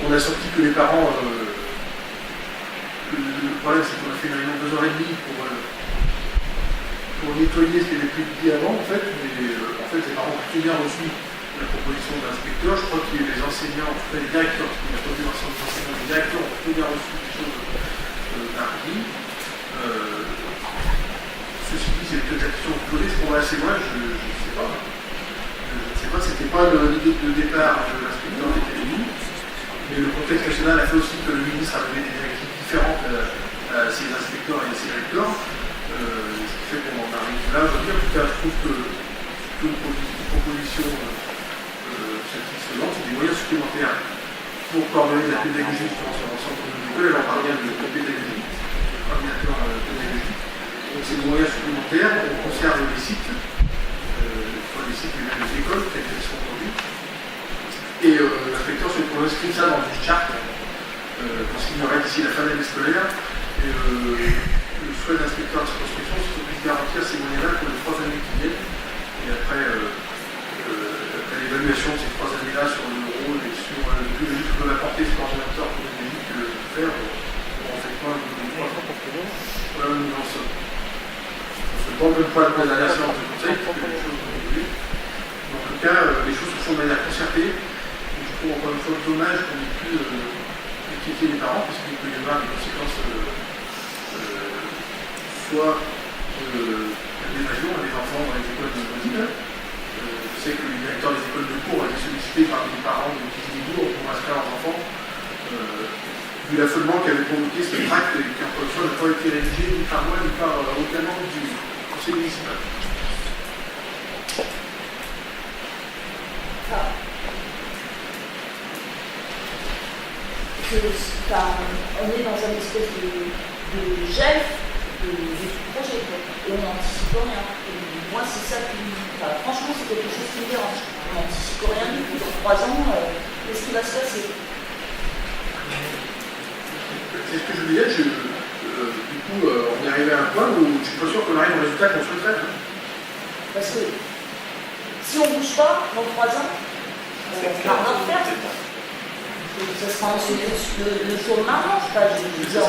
On a sorti que les parents, le problème c'est qu'on a fait une réunion de 2h30 pour nettoyer ce qui avait été dit avant en fait, mais en fait les parents ont plutôt bien reçu la proposition de l'inspecteur. Je crois que les enseignants, en tout cas les directeurs, parce qu'on a pas vu l'ensemble des enseignants, les directeurs ont plutôt bien reçu les choses mardi. Ceci dit, c'est peut-être la question que vous posez, est-ce qu'on va assez loin, je ne sais pas. Je ne sais pas, c'était pas l'idée de départ de l'inspecteur qui était venu. Mais le contexte national a fait aussi que le ministre a donné des directives différentes à ses inspecteurs et à ses recteurs. Ce qui fait qu'on en arrive là. Je veux dire, en tout cas, je trouve que c'est une proposition satisfaisante, c'est des moyens supplémentaires pour coordonner la pédagogie sur l'ensemble de nos écoles. Alors, on parle bien de pédagogie, coordinateur pédagogique. Donc, c'est des moyens supplémentaires. On conserve les sites, les sites des écoles, telles qu'elles sont aujourd'hui. Et l'inspecteur se pour inscrire ça dans une charte, parce qu'il y aurait d'ici la fin de l'année scolaire. Et le souhait de l'inspecteur de circonscription, c'est qu'on puisse garantir ces moyens-là pour les 3 années qui viennent. Et après l'évaluation de ces 3 années-là sur le rôle et sur le but que peut apporter ce coordinateur pédagogique de faire, on fait pas de 3 ans pour que voilà où nous en sommes. On se prend même pas la dernière séance de conseil, parce que les choses ont évolué. En tout cas, les choses se font de manière concertée. Je trouve encore une fois dommage qu'on ait pu inquiéter les parents, parce qu'il peut y avoir des conséquences soit d'évasion à des enfants dans les écoles de voisines. Je sais que les directeurs des écoles de cours ont été sollicités par des parents de petits niveaux pour inscrire leurs enfants. Vu l'affolement qu'avait provoqué ce tract, qui encore une fois n'a pas été rédigé ni par moi ni par aucun membre du conseil municipal. On est dans un espèce de gel du projet, et on n'anticipe rien. Et moi, c'est ça qui. Franchement, c'est quelque chose qui me dérange. On n'anticipe rien du tout. Dans 3 ans, qu'est-ce qui va se passer? C'est ce que je disais. Du coup, on est arrivé à un point où je ne suis pas sûr qu'on arrive au résultat qu'on souhaiterait. Parce que si on ne bouge pas, dans 3 ans, on va rien faire. Ça sera ensuite le jour de mariage, je veux dire.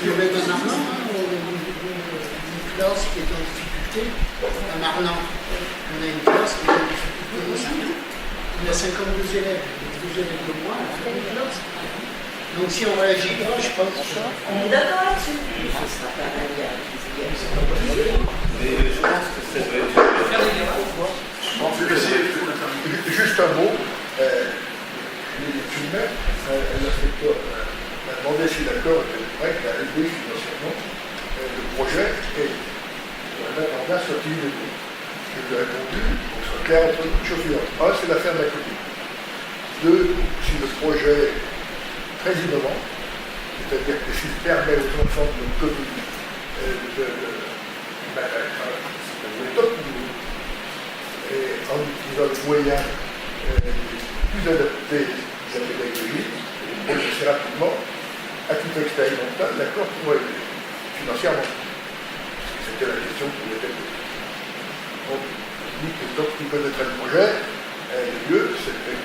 Il y avait un Arnan, une classe qui était en difficulté, un Arnan. On a une classe qui est en difficulté aussi. On a 52 élèves, 2 élèves de moins, on a une classe. Donc si on réagit, là, je pense que ça. On est d'accord là-dessus. Mais je pense que ça doit être. Je pense que c'est juste un mot. L'inspecteur m'a demandé si l'accord était vrai qu'il a aidé financièrement le projet et l'intendant soit-il aidé. Je lui ai répondu, pour que ce soit clair entre une chose et l'autre. 1, c'est l'affaire de la commune. 2, si le projet est très innovant, c'est-à-dire que s'il permet aux enfants de notre commune de top niveau et en utilisant les moyens plus adaptés de la pédagogie, et assez rapidement, à titre expérimental, l'accord pourrait aider financièrement. C'était la question qui voulait être posée. Donc, tant qu'il connaîtrait le projet, le lieu, c'était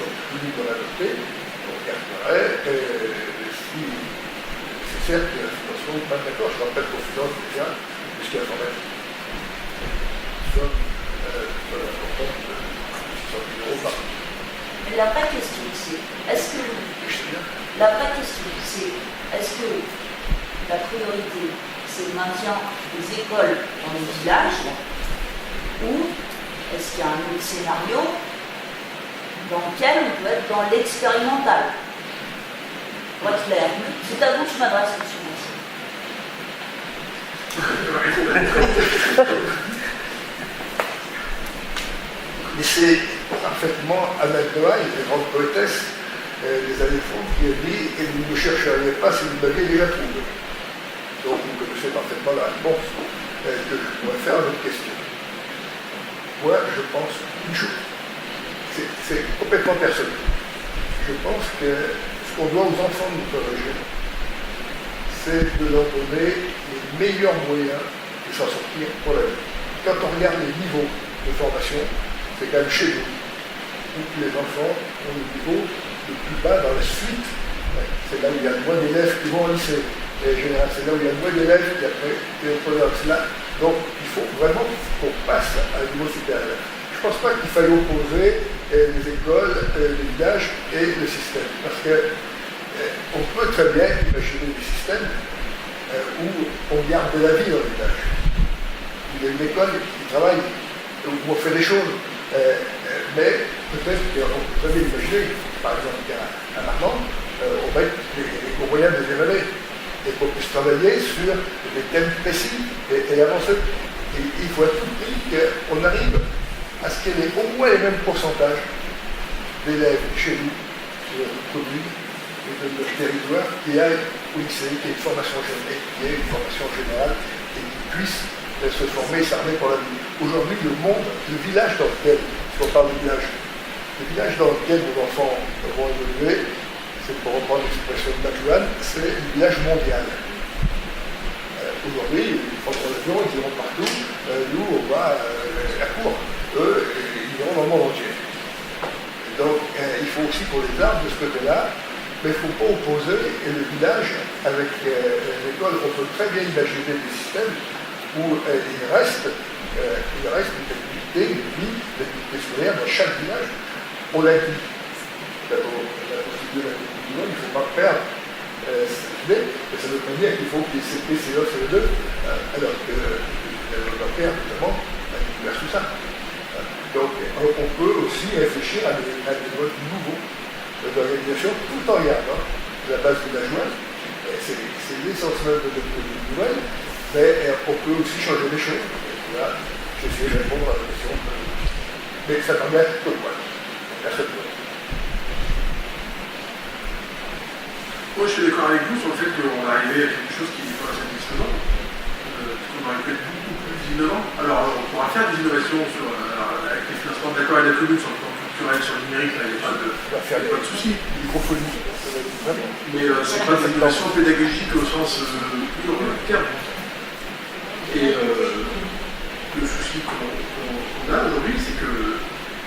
fini de l'adopter, on regarderait, si c'est certes que la financement n'est pas d'accord, je rappelle qu'on finance déjà jusqu'à 100 mètres. Somme importante de 600 000 € par an. La vraie question, c'est est-ce que la priorité, c'est le maintien des écoles dans les villages, ou est-ce qu'il y a un autre scénario dans lequel on peut être dans l'expérimental? Pour être clair, c'est à vous que je m'adresse, Mais c'est parfaitement Annette Noailles, une grande poétesse des années 30, qui a dit « Et vous ne chercheriez pas si vous l'aviez déjà trouvé ». Donc vous connaissez parfaitement la réponse que je pourrais faire à votre question. Moi, je pense une chose. C'est complètement personnel. Je pense que ce qu'on doit aux enfants de notre région, c'est de leur donner les meilleurs moyens de s'en sortir pour la vie. Quand on regarde les niveaux de formation, c'est quand même chez nous, où les enfants ont le niveau le plus bas dans la suite. C'est là où il y a le moins d'élèves qui vont au lycée. Et en général, c'est là où il y a le moins d'élèves qui après cela. Donc il faut vraiment qu'on passe à un niveau supérieur. Je ne pense pas qu'il faille opposer les écoles, les villages et le système. Parce qu'on peut très bien imaginer des systèmes où on garde de la vie dans le village. Il y a une école qui travaille, où on fait des choses. Mais peut-être qu'on peut très bien imaginer, par exemple, qu'à Marmande, on met les moyens de dévaler et qu'on puisse travailler sur des thèmes précis et avancer. Et il faut à tout prix qu'on arrive à ce qu'il y ait au moins les mêmes pourcentages d'élèves chez nous, sur notre commune, et de notre territoire, qui aillent au lycée, qui aient une formation générale, et qui puissent se former et s'armer pour la vie. Aujourd'hui, le monde, le village dans lequel, si on parle de village, le village dans lequel nos enfants vont évoluer, c'est pour reprendre l'expression de McLuhan, c'est le village mondial. Aujourd'hui, ils prendront l'avion, ils iront partout. Nous, on va à la cour. Eux, ils iront dans le monde entier. Donc, il faut aussi pour les arbres de ce côté-là, mais il ne faut pas opposer le village avec l'école. On peut très bien imaginer des systèmes où il reste une activité, une vie, une activité scolaire dans chaque village. On l'a dit. D'abord, la procédure de la Coupe du Monde, il ne faut pas perdre cette idée, mais ça veut pas dire qu'il faut que les CP, CE, CE2, alors que l'Européen, notamment, vers tout ça. Donc, on peut aussi réfléchir à des modes nouveaux d'organisation tout en gardant la base villageoise. C'est l'essence même de notre politique nouvelle, mais on peut aussi changer les choses. Là, j'essaie de répondre à la question. Mais ça n'engage que moi. Personne d'autre. Moi, je suis d'accord avec vous sur le fait qu'on est arrivé à quelque chose qui n'est pas satisfaisant, qu'on aurait pu être beaucoup plus innovant. Alors, on pourra faire des innovations avec les financements de l'accord et de la commune sur le plan culturel, sur le numérique, là, il n'y a pas de souci. Microphonie. Mais c'est pas des innovations pédagogiques au sens pur terme. Et le souci qu'on a aujourd'hui, c'est que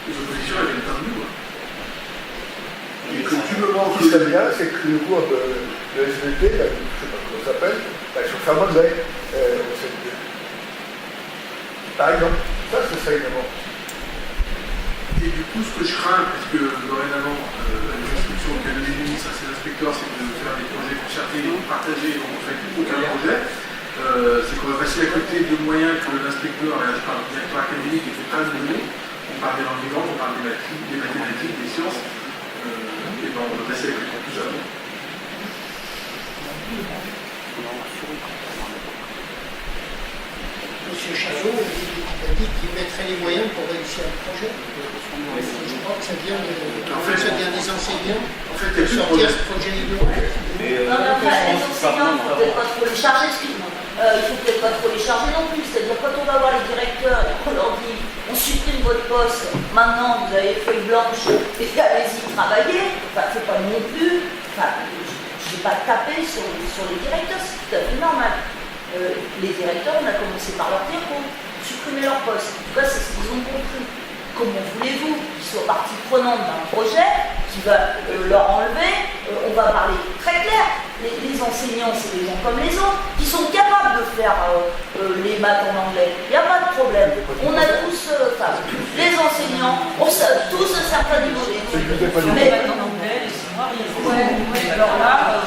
les oppositions, elles viennent pas de nous. Et que tu me manques. Ce qui serait bien, c'est que le cours de SVT, je ne sais pas comment ça s'appelle, sur Fernand Lay, par exemple, ça serait évidemment. Et du coup, ce que je crains, parce que dorénavant, les instructions qu'a donné le ministre à ses inspecteurs, c'est de faire des projets concertés, partagés, donc on ne fait aucun projet, c'est qu'on va passer à côté de moyens que l'inspecteur, et là je parle du directeur académique, ne fait pas nous donner. On parle des langues vivantes, on parle des mathématiques, des sciences. Et ben on va passer avec tout ça. Monsieur Chazot a dit qu'il mettrait les moyens pour réussir le projet. Je crois que ça vient des enseignants de sortir ce projet innovant. Non, mais après, les enseignants, il ne faut peut-être pas trop les charger, excuse-moi. Il ne faut peut-être pas trop les charger non plus. C'est-à-dire, quand on va voir les directeurs et qu'on leur dit on supprime votre poste, maintenant vous avez feuille blanche et allez-y travailler, enfin, il ne faut pas non plus. Enfin, je n'ai pas tapé sur les directeurs, c'est tout à fait normal. Les directeurs, on a commencé par leur dire qu'on supprimait leur poste. En tout cas, c'est ce qu'ils ont compris. Comment voulez-vous qu'ils soient partie prenante d'un projet qui va leur enlever on va parler très clair. Les enseignants, c'est des gens comme les autres, qui sont capables de faire les maths en anglais. Il n'y a pas de problème. On a tous, les enseignants, on a tous un certain niveau d'études. Mais en anglais, alors là,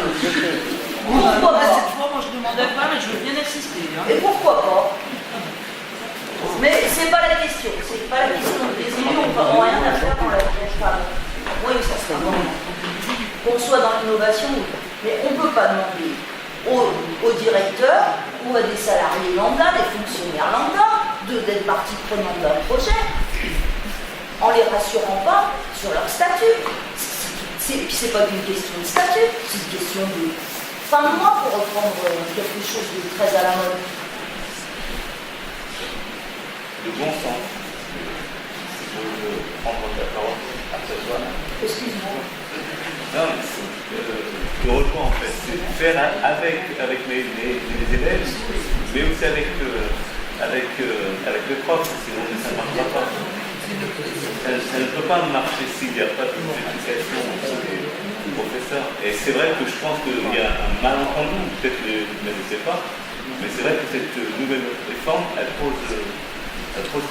pourquoi pas cette fois, moi je ne demandais pas, mais je veux bien insister. Et pourquoi pas? Mais c'est pas la question. C'est pas la question. Les élus n'ont rien à faire dans la vie. Oui, ça serait bon. Qu'on soit dans l'innovation, mais on ne peut pas demander aux directeurs ou à des salariés lambda, des fonctionnaires lambda, d'être partie prenante d'un projet en les rassurant pas sur leur statut. Et puis c'est pas une question de statut, c'est une question de fin de mois pour reprendre quelque chose de très à la mode. De bon sens. Je veux prendre la parole à ce soir. Excuse-moi. Non, mais que rejoins en fait. C'est faire avec mes élèves, mais aussi avec les profs, sinon ça ne marchera pas. Ça ne peut pas marcher s'il n'y a pas d'éducation des professeurs. Et c'est vrai que je pense qu'il y a un malentendu, peut-être que je ne le sais pas, mais c'est vrai que cette nouvelle réforme, elle pose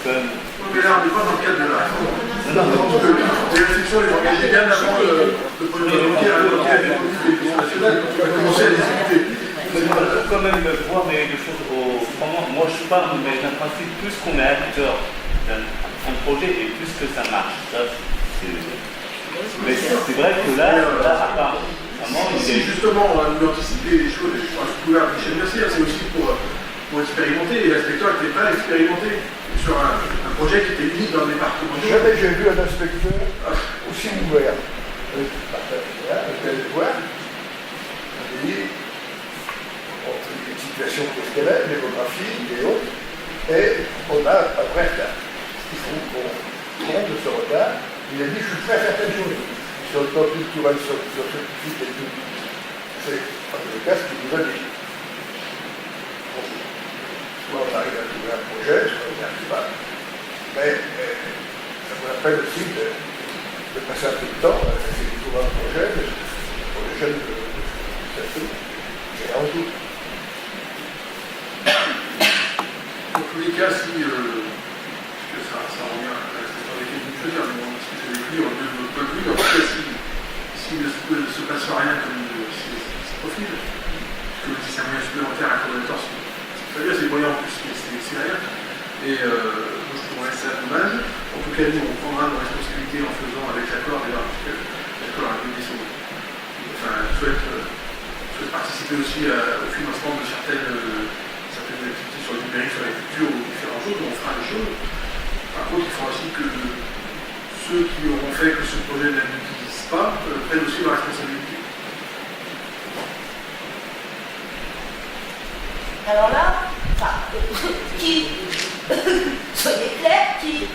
quand même. Mais là, on n'est pas dans le cadre de la réforme. Les réflexions, les engagées bien avant le premier volontaire à l'éducation nationale, quand tu vas commencer à les discuter. Il faut quand même voir les choses autrement. Moi, je parle, mais d'un principe, plus qu'on est acteur d'un projet et plus que ça marche. Mais c'est vrai que là apparemment, si justement on a voulu anticiper les choses, et je crois que Michel Mercier, c'est aussi pour expérimenter, et l'inspecteur n'était pas expérimenté sur un projet qui était unique dans le département. Jamais j'ai vu un inspecteur aussi ouvert. Un tel point, une situation qu'est-ce qu'elle est, démographique et autres, et on a un vrai retard. Il faut qu'on prenne de ce retard. Il a dit, je suis prêt à faire telle chose. Sur le plan culturel, sur scientifique et tout. C'est, en tout cas, ce qu'il nous a dit. Soit on arrive à trouver un projet, soit on n'y arrive pas. Mais ça vaut la peine aussi de passer un peu de temps à essayer de trouver un projet pour les jeunes de tout. C'est en tout. Dans tous les cas, si, parce que ça revient à la question avec les choses, mais bon, ce que j'avais vu en deux points de vue, en tout cas, s'il ne se passe rien comme ce profil, parce que si c'est un moyen supplémentaire à combien de temps, c'est bien, c'est des moyens en plus, mais c'est rien. Et moi, je trouverais ça dommage. En tout cas, nous, on prendra nos responsabilités en faisant avec l'accord, d'ailleurs, parce que l'accord a donné son. Enfin, souhaite participer aussi au financement de certaines activités sur le numérique, sur la culture ou différentes choses, on fera les choses. Par contre, il faudra aussi que ceux qui auront fait que ce projet n'aboutisse pas prennent aussi leurs responsabilités. Alors là, qui soyez clair, qui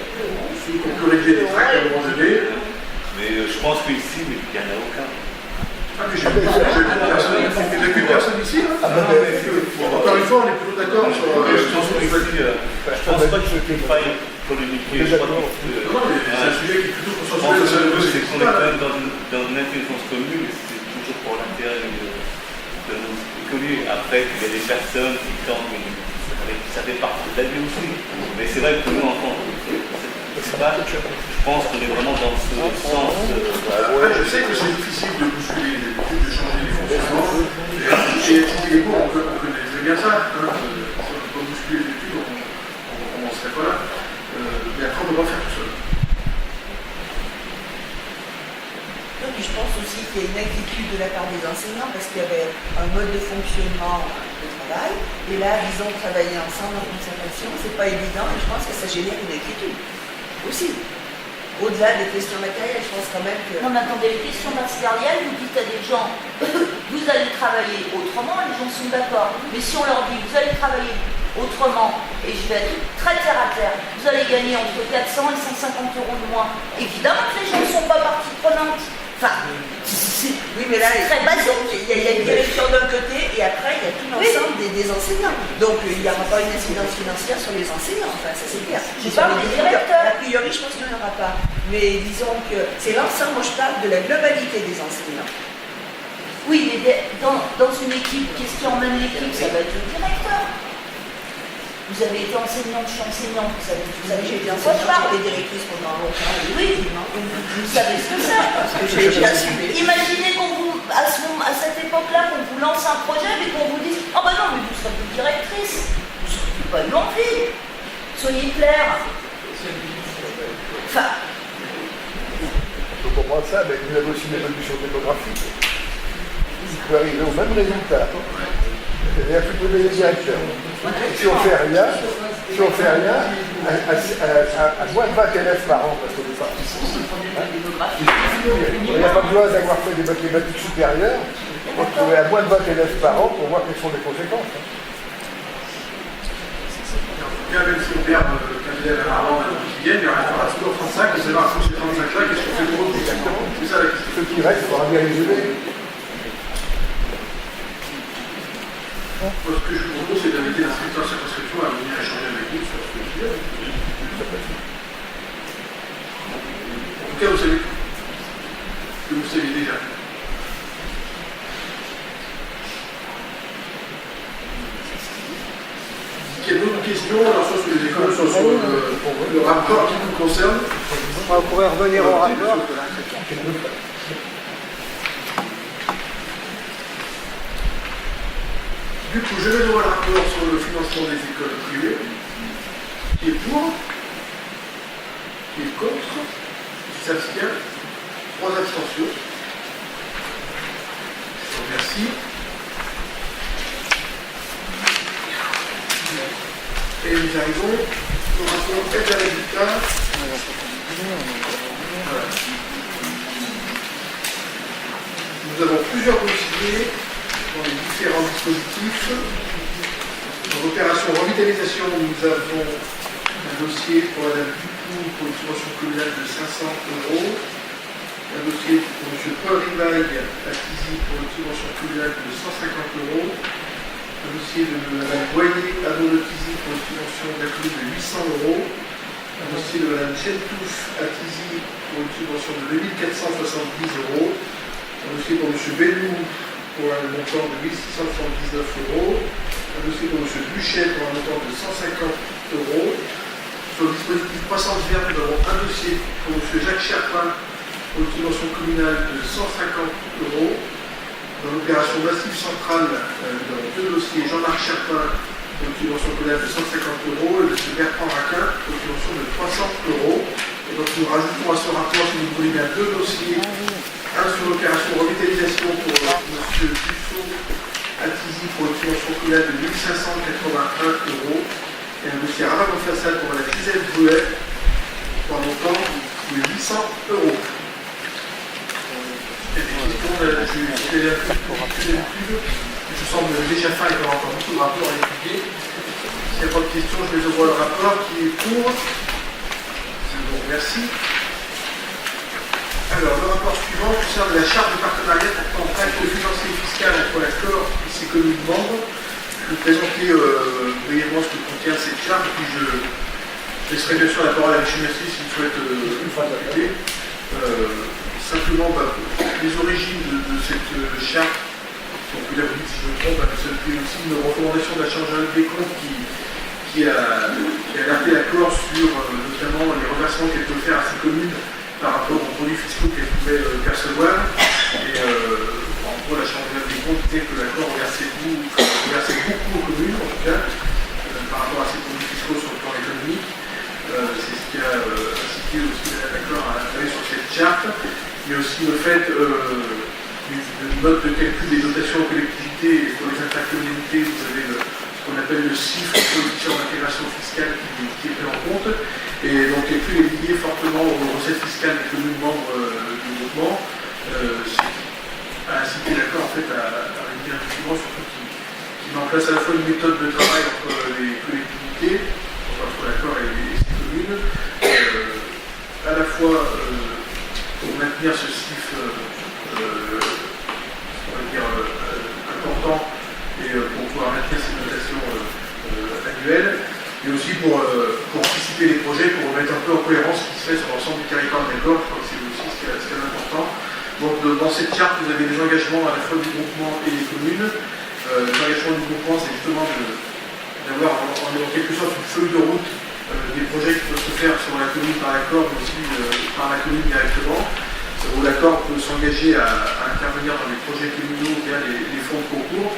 On peut régler des tracts à un moment donné. mais je pense qu'ici, il n'y en a aucun. Ah, mais j'ai plus personne ici. Encore une fois, on est plutôt d'accord sur. Je pense pas qu'il faille polémiquer. Je crois que c'est un sujet qui est plutôt consensuel. c'est qu'on est quand même dans une intelligence commune et c'est toujours pour l'intérêt de nos écoliers. Après, il y a des personnes qui tentent, ça fait partie de la vie aussi. Mais c'est vrai que nous, en tant que je pense qu'on est vraiment dans ce sens. Après, je sais que c'est difficile de bousculer les études, de changer les fonctionnements. Et les cours, on connaît très bien ça. Si on ne peut pas bousculer les études, on n'en serait pas là. Mais après, on ne peut pas faire tout seul. Donc, je pense aussi qu'il y a une inquiétude de la part des enseignants parce qu'il y avait un mode de fonctionnement de travail. Et là, ils ont travaillé ensemble en concertation. C'est pas évident et je pense que ça génère une inquiétude aussi. Au-delà des questions matérielles, je pense quand même que... Non mais attendez, les questions matérielles, vous dites à des gens, vous allez travailler autrement, les gens sont d'accord. Mais si on leur dit, vous allez travailler autrement, et je vais être très terre à terre, vous allez gagner entre 400 et 150 euros de moins, évidemment que les gens ne sont pas partie prenante. Enfin, oui, mais là, très basique. Il y a une direction d'un côté et après, il y a tout l'ensemble des enseignants. Donc, il n'y aura pas une incidence financière sur les enseignants, enfin, ça c'est clair. Je parle des directeurs. A priori, je pense qu'il n'y en aura pas. Mais disons que c'est l'ensemble, moi je parle de la globalité des enseignants. Oui, mais dans une équipe, qu'est-ce qui emmène l'équipe? Ça va être le directeur. Vous avez été enseignante, je suis enseignante, vous savez J'ai été de quoi je enseignante, parle. j'étais directrice pendant longtemps. Oui, vous savez ce que c'est. Parce que j'ai assumé. Imaginez qu'on vous, à cette époque-là, qu'on vous lance un projet, mais qu'on vous dise « Oh ben non, mais vous serez plus directrice, vous ne serez plus pas une envie, soyez clairs. » Enfin... On peut comprendre ça, mais vous avez aussi une évolution démographique. Il peut arriver au même résultat. C'est-à-dire que vous pouvez les directeurs. Si on fait rien, à moins de 20 élèves par an, parce qu'on est parti. Il n'y a pas besoin d'avoir fait des mathématiques supérieures pour trouver à moins de 20 élèves par an pour voir quelles sont les conséquences. Même si on perd 15 élèves par an qui viennent, il restera toujours 35, et c'est dans ces 35-là, qu'est-ce qu'on fait pour eux? C'est ça la question. Ceux qui restent, il faudra bien les aider. Moi, ce que je vous propose, c'est d'inviter l'inspecteur de circonscription à venir échanger avec nous sur ce sujet. En tout cas, vous savez tout. Que vous savez déjà. Il y a d'autres questions, alors soit sur les écoles, soit sur le rapport qui nous concerne. On pourrait revenir au rapport. Du coup, je vais voir le rapport sur le financement des écoles privées. Qui est pour? Qui est contre? Qui s'abstient? 3 abstentions. Je vous remercie. Et nous arrivons au rapport aide à l'habitat. Voilà. Nous avons plusieurs dossiers dans les différents dispositifs. Dans l'opération revitalisation, nous avons un dossier pour Madame Ducoux pour une subvention communale de 500 €. Un dossier pour M. Paul Rivaille à Tizy pour une subvention communale de 150 €. Un dossier de Mme Boyer à Tizy pour une subvention de la commune de 800 €. Un dossier de Mme Cheltouf à Tizy pour une subvention de 2470 €. Un dossier pour M. Bellou pour un montant de 1679 €. Un dossier pour M. Buchet pour un montant de 150 €. Sur le dispositif croissance verte, nous avons un dossier pour M. Jacques Cherpin pour une subvention communale de 150 €. Dans l'opération Massif Central, nous avons 2 dossiers. Jean-Marc Cherpin pour une subvention communale de 150 € et M. Bertrand Raquin pour une subvention de 300 €. Et donc nous rajoutons à ce rapport, si vous voulez bien, 2 dossiers. Un sur l'opération revitalisation pour M. Dussault à Tizy pour une subvention communale de 1581 € et un dossier à ravage en façade pour Mme Gisèle Bruet pour un montant de 800 €. Il y a des questions, je vais je semble déjà fin et qu'il y aura encore beaucoup de rapports à étudier. S'il n'y a pas de questions, je vais ouvrir le rapport qui est pour. Je vous remercie. Alors, le rapport suivant concerne la charte de partenariat pour acte financier et fiscal entre l'accord et ses communes membres. Je vais vous présenter brièvement ce que contient cette charte, puis je laisserai bien sûr la parole à M. Mercier s'il souhaite discuter. Simplement, les origines de cette charte, donc vous l'avez dit si je me trompe, c'est aussi une recommandation de la Chambre des comptes qui a alerté la Corse sur notamment les reversements qu'elle peut faire à ses communes par rapport aux produits fiscaux qu'elle pouvait percevoir. Et en gros, la Chambre des comptes disait que la Corse reversait beaucoup aux communes, en tout cas, par rapport à ces produits fiscaux sur le plan économique. C'est ce qui a incité aussi l'accord à travailler sur cette charte. Mais aussi le fait d'une mode de calcul des dotations aux collectivités et pour les intercommunalités, vous avez ce qu'on appelle le CIF, coefficient d'intégration fiscale, qui est pris en compte. Et donc calcul est lié fortement aux recettes fiscales des communes membres du groupement. A incité l'accord en fait à réunir un document surtout qui met en place à la fois une méthode de travail entre les collectivités, entre l'accord et ces communes, à la fois pour maintenir ce CIF important et pour pouvoir maintenir ces notations annuelles, mais aussi pour anticiper les projets, pour remettre un peu en cohérence ce qui se fait sur l'ensemble du territoire de l'Algor. Je crois que c'est aussi ce qui est important. Donc dans cette charte, vous avez des engagements à la fois du groupement et des communes. L'engagement du groupement, c'est justement d'avoir en quelque sorte une feuille de route des projets qui peuvent se faire sur la commune par l'accord, mais aussi par la commune directement, où l'accord peut s'engager à intervenir dans les projets communaux via les fonds de concours.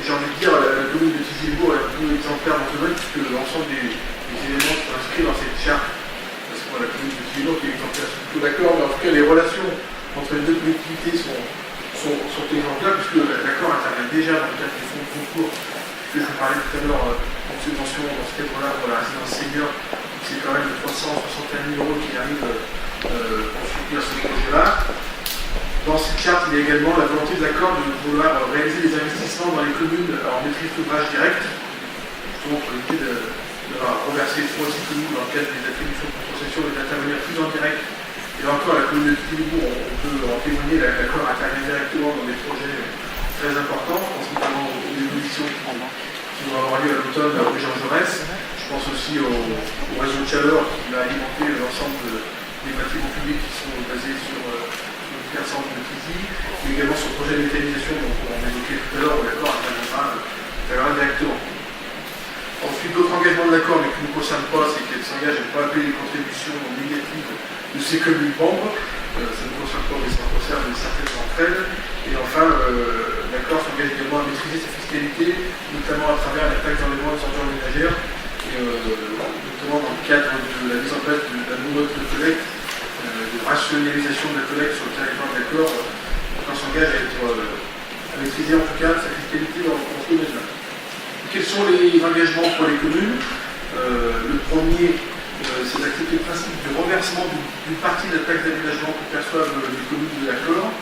J'ai envie de dire, la commune de Tizy-les-Bourgs est un peu exemplaire dans ce domaine, puisque l'ensemble des éléments qui sont inscrits dans cette charte, parce que la commune de Tizy-les-Bourgs qui est exemplaire, c'est plutôt d'accord, mais en tout cas les relations entre les deux collectivités sont exemplaires, puisque l'accord intervient déjà dans le cadre des fonds de concours, que je vous parlais tout à l'heure en subvention dans ce cadre-là pour la résidence senior, c'est quand même 361 000 € qui arrivent pour soutenir ce projet-là. Dans cette charte, il y a également la volonté de l'accord de vouloir réaliser des investissements dans les communes en maîtrise d'ouvrage direct, justement pour l'idée de reverser les fonds aussi communes dans le cadre des attributions de concession et d'intervenir plus en direct. Et encore, la commune de Tizy-les-Bourgs, on peut en témoigner, l'accord intervient directement dans des projets très importants, je pense notamment au vont avoir lieu à l'automne à rue Jean Jaurès. Je pense aussi au réseau de chaleur qui va alimenter l'ensemble des bâtiments publics qui sont basés sur le centre de Tizi, mais également sur le projet de méthanisation dont on évoquait tout à l'heure, où l'accord interviendra directement. Ensuite, d'autres engagements de l'accord, mais qui ne nous concernent pas, c'est qu'elle s'engage à ne pas appeler les contributions négatives de ces communes membres. Ça ne concerne pas, mais ça concerne certaines d'entre elles. Et enfin, l'accord s'engage également à maîtriser sa fiscalité, notamment à travers la taxe d'enlèvement des ordures ménagères, et notamment dans le cadre de la mise en place d'un nouveau mode de collecte, de rationalisation de la collecte sur le territoire de l'accord. On s'engage à maîtriser en tout cas sa fiscalité dans ce domaine-là. Quels sont les engagements pour les communes? Le premier, c'est d'accepter le principe du reversement d'une partie de la taxe d'aménagement que perçoivent les communes de l'accord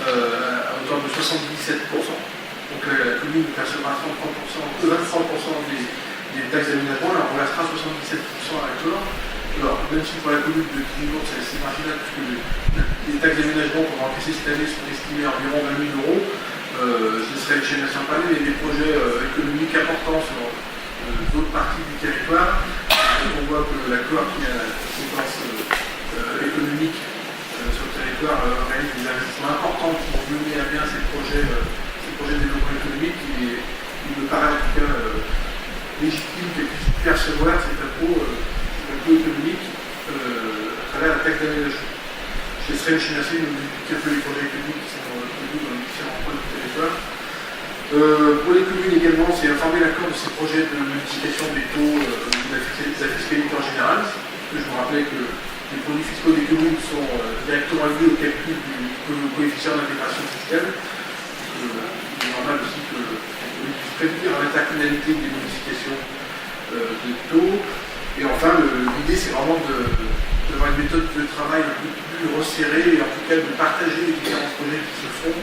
à hauteur de 77%. Donc la commune percevra 23% des taxes d'aménagement, elle en reversera 77% à l'accord. Alors, même si pour la commune de Tizi-Ours, c'est assez marginal, puisque les taxes d'aménagement qu'on va encaisser cette année sont estimées à environ 20 000 €. Je laisserai les chaînes nationales parler, mais des projets économiques importants sur d'autres parties du territoire. On voit que l'accord qui a une séquence économique sur le territoire réalise des investissements importants qui vont mener à bien ces projets de développement économique. Il me paraît en tout cas légitime qu'elle puisse percevoir cet impôt économique à travers la taxe d'aménagement. Je laisserai le Chine nous expliquer un peu les projets économiques qui sont prévus dans les différents points du territoire. Pour les communes également, c'est informer l'accord de ces projets de modification des taux de la fiscalité en général. Je vous rappelais que les produits fiscaux des communes sont directement liés au calcul du coefficient d'intégration fiscale. Il est normal aussi que vous puissiez prévenir l'intercommunalité des modifications de taux. Et enfin, l'idée, c'est vraiment d'avoir une méthode de travail un peu plus resserrée et en tout cas de partager les différents projets qui se font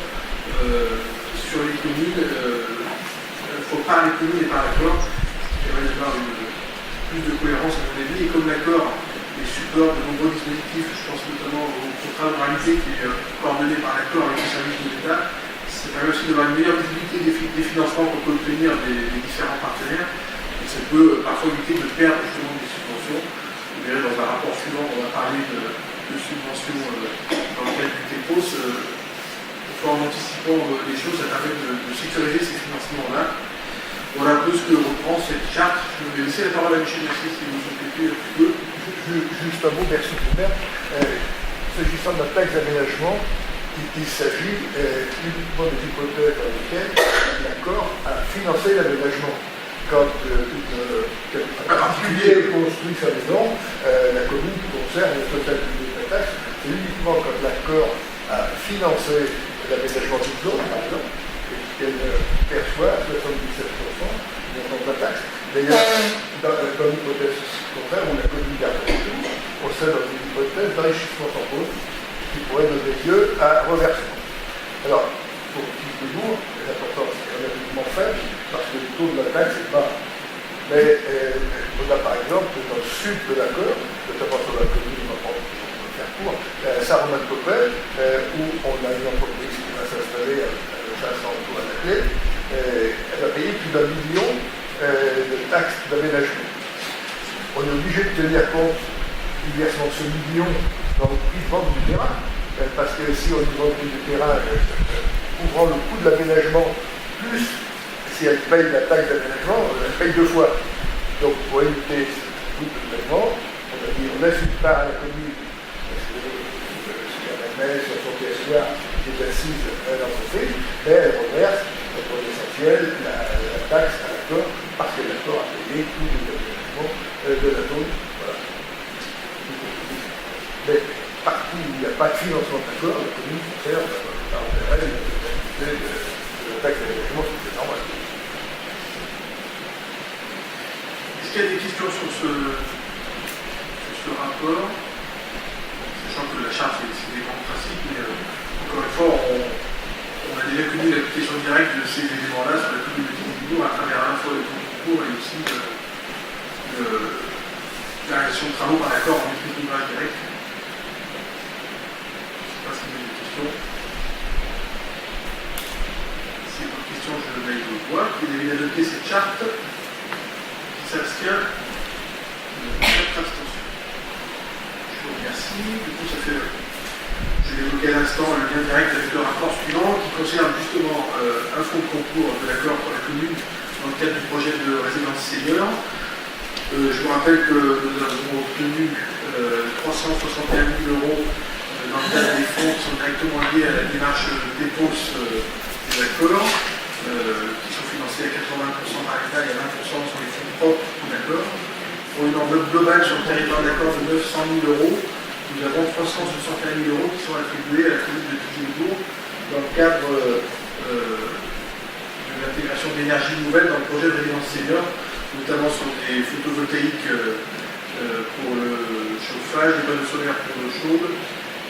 sur les communes. Il faut par les communes et par l'accord, ce qui permet d'avoir plus de cohérence à mon avis. Et comme l'accord les supports de nombreux dispositifs, je pense notamment au contrat de moralité qui est coordonné par l'accord avec les services de l'État, ça permet aussi d'avoir une meilleure visibilité des financements qu'on peut obtenir des différents partenaires. Ça peut parfois éviter de perdre justement des subventions. Vous verrez dans un rapport suivant, on va parler de subventions dans le cadre du TEPOS. En anticipant les choses, ça permet de sécuriser ces financements-là. Voilà un peu ce que reprend cette charte. Je vais laisser la parole à Michel Mercier si vous souhaitez un petit peu. Juste un mot, merci Robert. S'agissant de la taxe d'aménagement, il s'agit uniquement des hypothèses dans lesquelles l'accord a financé l'aménagement. Quand un particulier construit sa maison, la commune conserve le totalité de la taxe. C'est uniquement quand l'accord a financé l'aménagement d'une zone, par exemple, et qu'elle perçoit 77% du montant de la taxe. D'ailleurs, dans l'hypothèse contraire, où la commune garde tout, on serait dans une hypothèse d'enrichissement sans cause qui pourrait donner lieu à reversement. Alors, pour plus de lourd, l'important c'est relativement faible, parce que le taux de la taxe est bas. Mais on a par exemple dans le sud de l'accord, notamment sur la commune, on va faire court, Saint-Romain-de-Copel, où on a une entreprise qui va s'installer à 500 euros à la clé, elle va payer plus d'1 million de taxes d'aménagement. On est obligé de tenir compte du versement de ce million dans le prix de vente du terrain, parce que si on vend le prix du terrain couvrant le coût de l'aménagement, plus si elle paye la taxe d'aménagement, elle paye 2 fois. Donc pour éviter ce coût de l'aménagement, on a dit on laisse une part à la commune, parce que si elle met sur son territoire qui est assise à l'entreprise, mais elle reverse pour l'essentiel la taxe à l'accord, parce que l'accord a payé tout l'aménagement de la zone. Voilà. Mais partout où il n'y a pas de financement d'accord, la commune conserve par intérêt la totalité de la taxe d'aménagement, c'est normal. Est-ce qu'il y a des questions sur ce rapport? Sachant que la charte, c'est des grands principes, mais encore une fois, on a déjà connu l'application directe de ces éléments-là sur la commune de Tizi-Ours à travers à la fois le temps de cours et aussi la réalisation de travaux par l'accord en maîtrise d'ouvrage direct. Je ne sais pas si vous avez des questions. Si il y a des questions, je vais le voir. Il y a des est d'adopter cette charte. Qui s'abstient? 4 abstentions. Je vous remercie. Du coup, ça fait, je l'ai évoqué à l'instant, le lien direct avec le rapport suivant qui concerne justement un fonds de concours de l'accord pour la commune dans le cadre du projet de résidence senior. Je vous rappelle que nous avons obtenu 361 000 € dans le cadre des fonds qui sont directement liés à la démarche d'éponce des accords, qui sont financés à 80% par l'État et à 20% sur les fonds propres d'accord. Pour une enveloppe globale sur le territoire d'accord de 900 000 €, nous avons 361 000 € qui sont attribués à la commune de Tigy-les-Bourgs dans le cadre de l'intégration d'énergie nouvelle dans le projet de résidence senior, notamment sur des photovoltaïques pour le chauffage, des panneaux solaires pour l'eau chaude,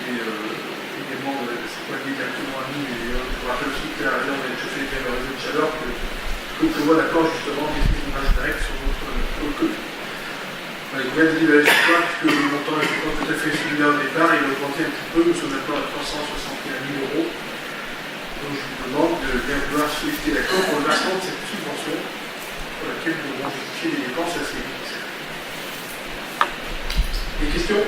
et également, c'est pas lié directement à nous, mais je vous rappelle aussi que là, on va chauffer bien le réseau de chaleur que prévoit l'accord justement des images directes sur notre commune. Il vient de libérer ce soir, puisque le montant est pas tout à fait celui-là au départ, il a augmenté un petit peu, nous sommes d'accord à 361 000 €. Donc je vous demande de bien vouloir solliciter l'accord pour le versement de cette subvention, pour laquelle nous devons justifier les dépenses assez vite. Des questions?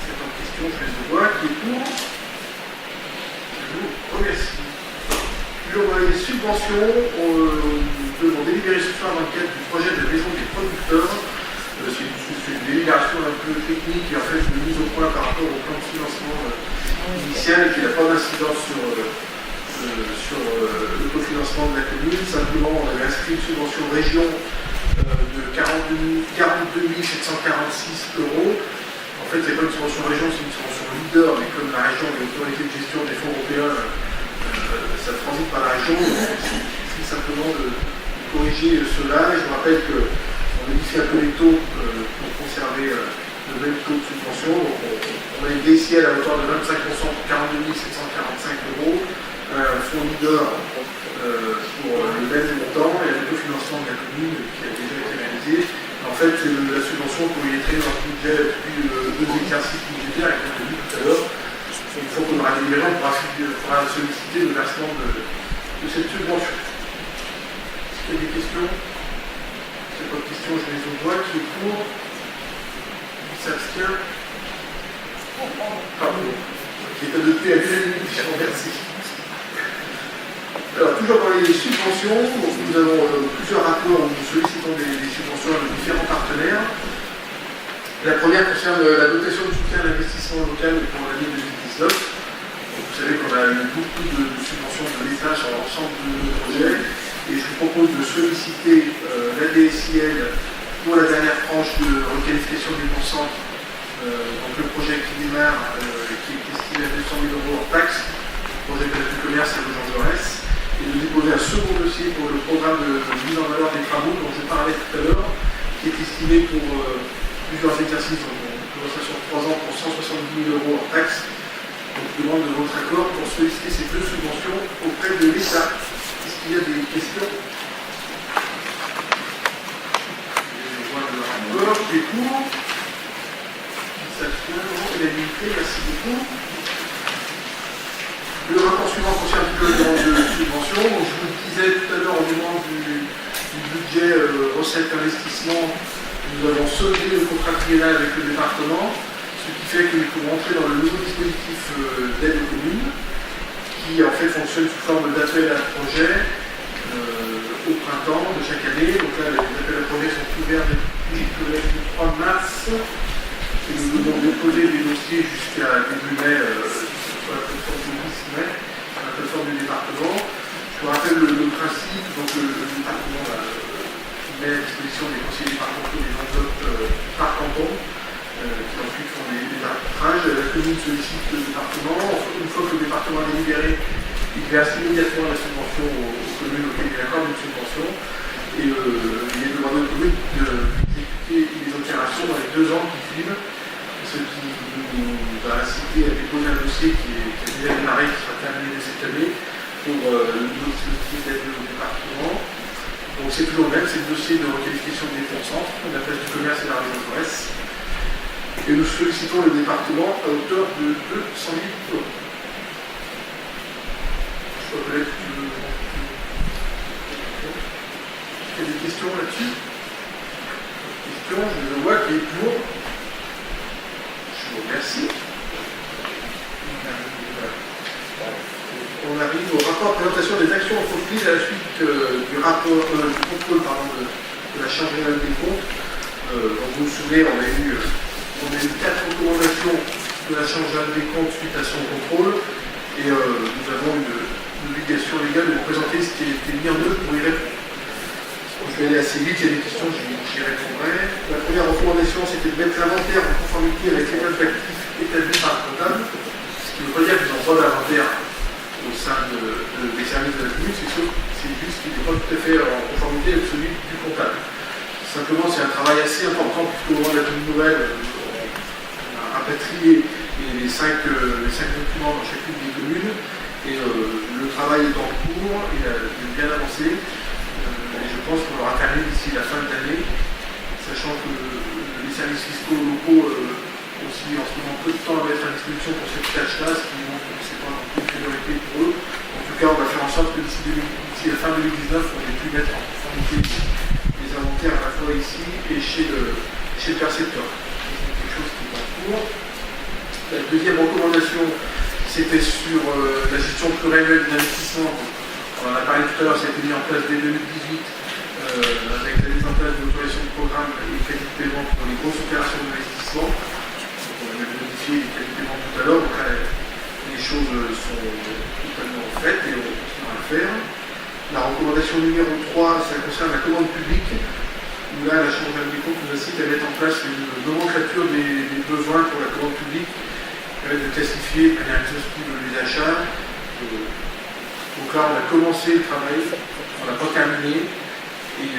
C'est en question, je les vois, qui est pour? Je vous remercie. Toujours les subventions, nous devons délibérer ce soir dans le cadre du projet de maison des producteurs. C'est une délibération un peu technique et en fait une mise au point par rapport au plan de financement initial qui n'a pas d'incidence sur l'autofinancement de la commune. Simplement, on avait inscrit une subvention région de 42 746 €. En fait, c'est pas une subvention région, c'est une subvention leader, mais comme la région est l'autorité de gestion des fonds européens, ça transite par la région. C'est simplement de corriger cela. Et je vous rappelle qu'on modifie un peu les taux pour conserver le même taux de subvention. Donc on a une DCL à hauteur de 25% pour 42 745 €, un fonds leader pour le même montant et un autofinancement de la commune qui a déjà été réalisé. En fait, la subvention pour y être dans le budget depuis 2 exercices budgétaires, comme on l'a dit tout à l'heure. Une fois qu'on aura délibéré, on pourra solliciter le versement de cette subvention. Est-ce qu'il y a des questions? Si il n'y a pas de questions, je les envoie. Qui est pour? Qui s'abstient? Pardon. Qui est adopté à l'unanimité. Je vous remercie. Alors, toujours dans les subventions, nous avons plusieurs rapports où nous sollicitons des subventions de différents partenaires. La première concerne la dotation de soutien à l'investissement local pour l'année 2019. Vous savez qu'on a eu beaucoup de subventions de l'État sur l'ensemble de nos projets et je vous propose de solliciter la DSIL pour la dernière tranche de requalification des concentres, donc le projet qui démarre, qui est estimé à 200 000 € hors taxe, projet de du commerce à Jean Jaurès, et de déposer un second dossier pour le programme de mise en valeur des travaux dont je parlais tout à l'heure, qui est estimé pour plusieurs exercices, une conversation de 3 ans pour 170 000 € hors taxe. Donc je demande de votre accord pour solliciter ces 2 subventions auprès de l'État. Est-ce qu'il y a des questions? Je vois le rapport qui est pour. Qui s'abstient? Unanimité, merci beaucoup. Le rapport suivant concerne le demande de subvention. Donc, je vous le disais tout à l'heure, au moment du budget recettes investissement, nous avons soldé le contrat triennal avec le département, ce qui fait que nous pouvons entrer dans le nouveau dispositif d'aide aux communes, qui en fait fonctionne sous forme d'appel à projet au printemps de chaque année. Donc là, les appels à projet sont ouverts depuis le 3 mars, et nous devons déposer les dossiers jusqu'à début mai sur la plateforme du 10 mai, sur la plateforme du département. Je vous rappelle le principe, donc le département met à disposition des conseillers départementaux des enveloppes par canton, qui ensuite font des arbitrages. La commune sollicite le département. Une fois que le département est libéré, il verse immédiatement la subvention aux communes auxquelles il accorde une subvention. Et il est demandé aux communes d'exécuter les opérations dans les 2 ans qui suivent, ce qui nous va inciter à déposer un dossier qui a déjà démarré, qui sera terminé cette année, pour le nouveau dispositif d'aide au département. Donc c'est toujours le même, c'est le dossier de requalification des fonds centres, de la place du commerce et de la région Jaurès. Et nous sollicitons le département à hauteur de 200 000 €. Je crois que là, tu veux... questions là-dessus? Questions, je vois qui est pour. Je vous remercie. On arrive au rapport de présentation des actions entreprises à la suite du rapport du contrôle de la Chambre régionale des comptes. Donc vous vous souvenez, on a eu 4 recommandations de la Chambre régionale des comptes suite à son contrôle, et nous avons une obligation légale de vous présenter ce qui a été mis en œuvre pour y répondre. Je vais aller assez vite, il y a des questions, j'y répondrai. La première recommandation, c'était de mettre l'inventaire en conformité avec les bases d'actifs établis par le comptable, ce qui ne veut pas dire qu'ils n'ont pas d'inventaire au sein des services de la commune, c'est juste qu'il n'est pas tout à fait en conformité avec celui du comptable. Simplement, c'est un travail assez important, puisqu'au moment de la commune nouvelle, on a rapatrié les 5 documents dans chacune des communes, et le travail est en cours, il a bien avancé, et je pense qu'on l'aura terminé d'ici la fin de l'année, sachant que les services fiscaux locaux aussi en ce moment peu de temps à mettre à disposition pour cette tâche-là, ce qui montre que ce n'est pas une priorité pour eux. En tout cas, on va faire en sorte que d'ici la fin 2019, on ait pu mettre en conformité les inventaires à la fois ici et chez le percepteur. C'est quelque chose qui est en cours. La deuxième recommandation, c'était sur la gestion pluriannuelle des investissements. On en a parlé tout à l'heure, ça a été mis en place dès 2018 avec la mise en place de l'autorisation de programme et les crédits de paiement pour les grosses opérations d'investissement. On a modifié les crédits de paiement tout à l'heure, donc là, les choses sont totalement faites et on continuera à le faire. La recommandation numéro 3, ça concerne la commande publique, où là, la Chambre régionale des comptes nous incite à mettre en place une nomenclature des besoins pour la commande publique, de classifier de manière exhaustive les achats. Donc là, on a commencé le travail, on n'a pas terminé, et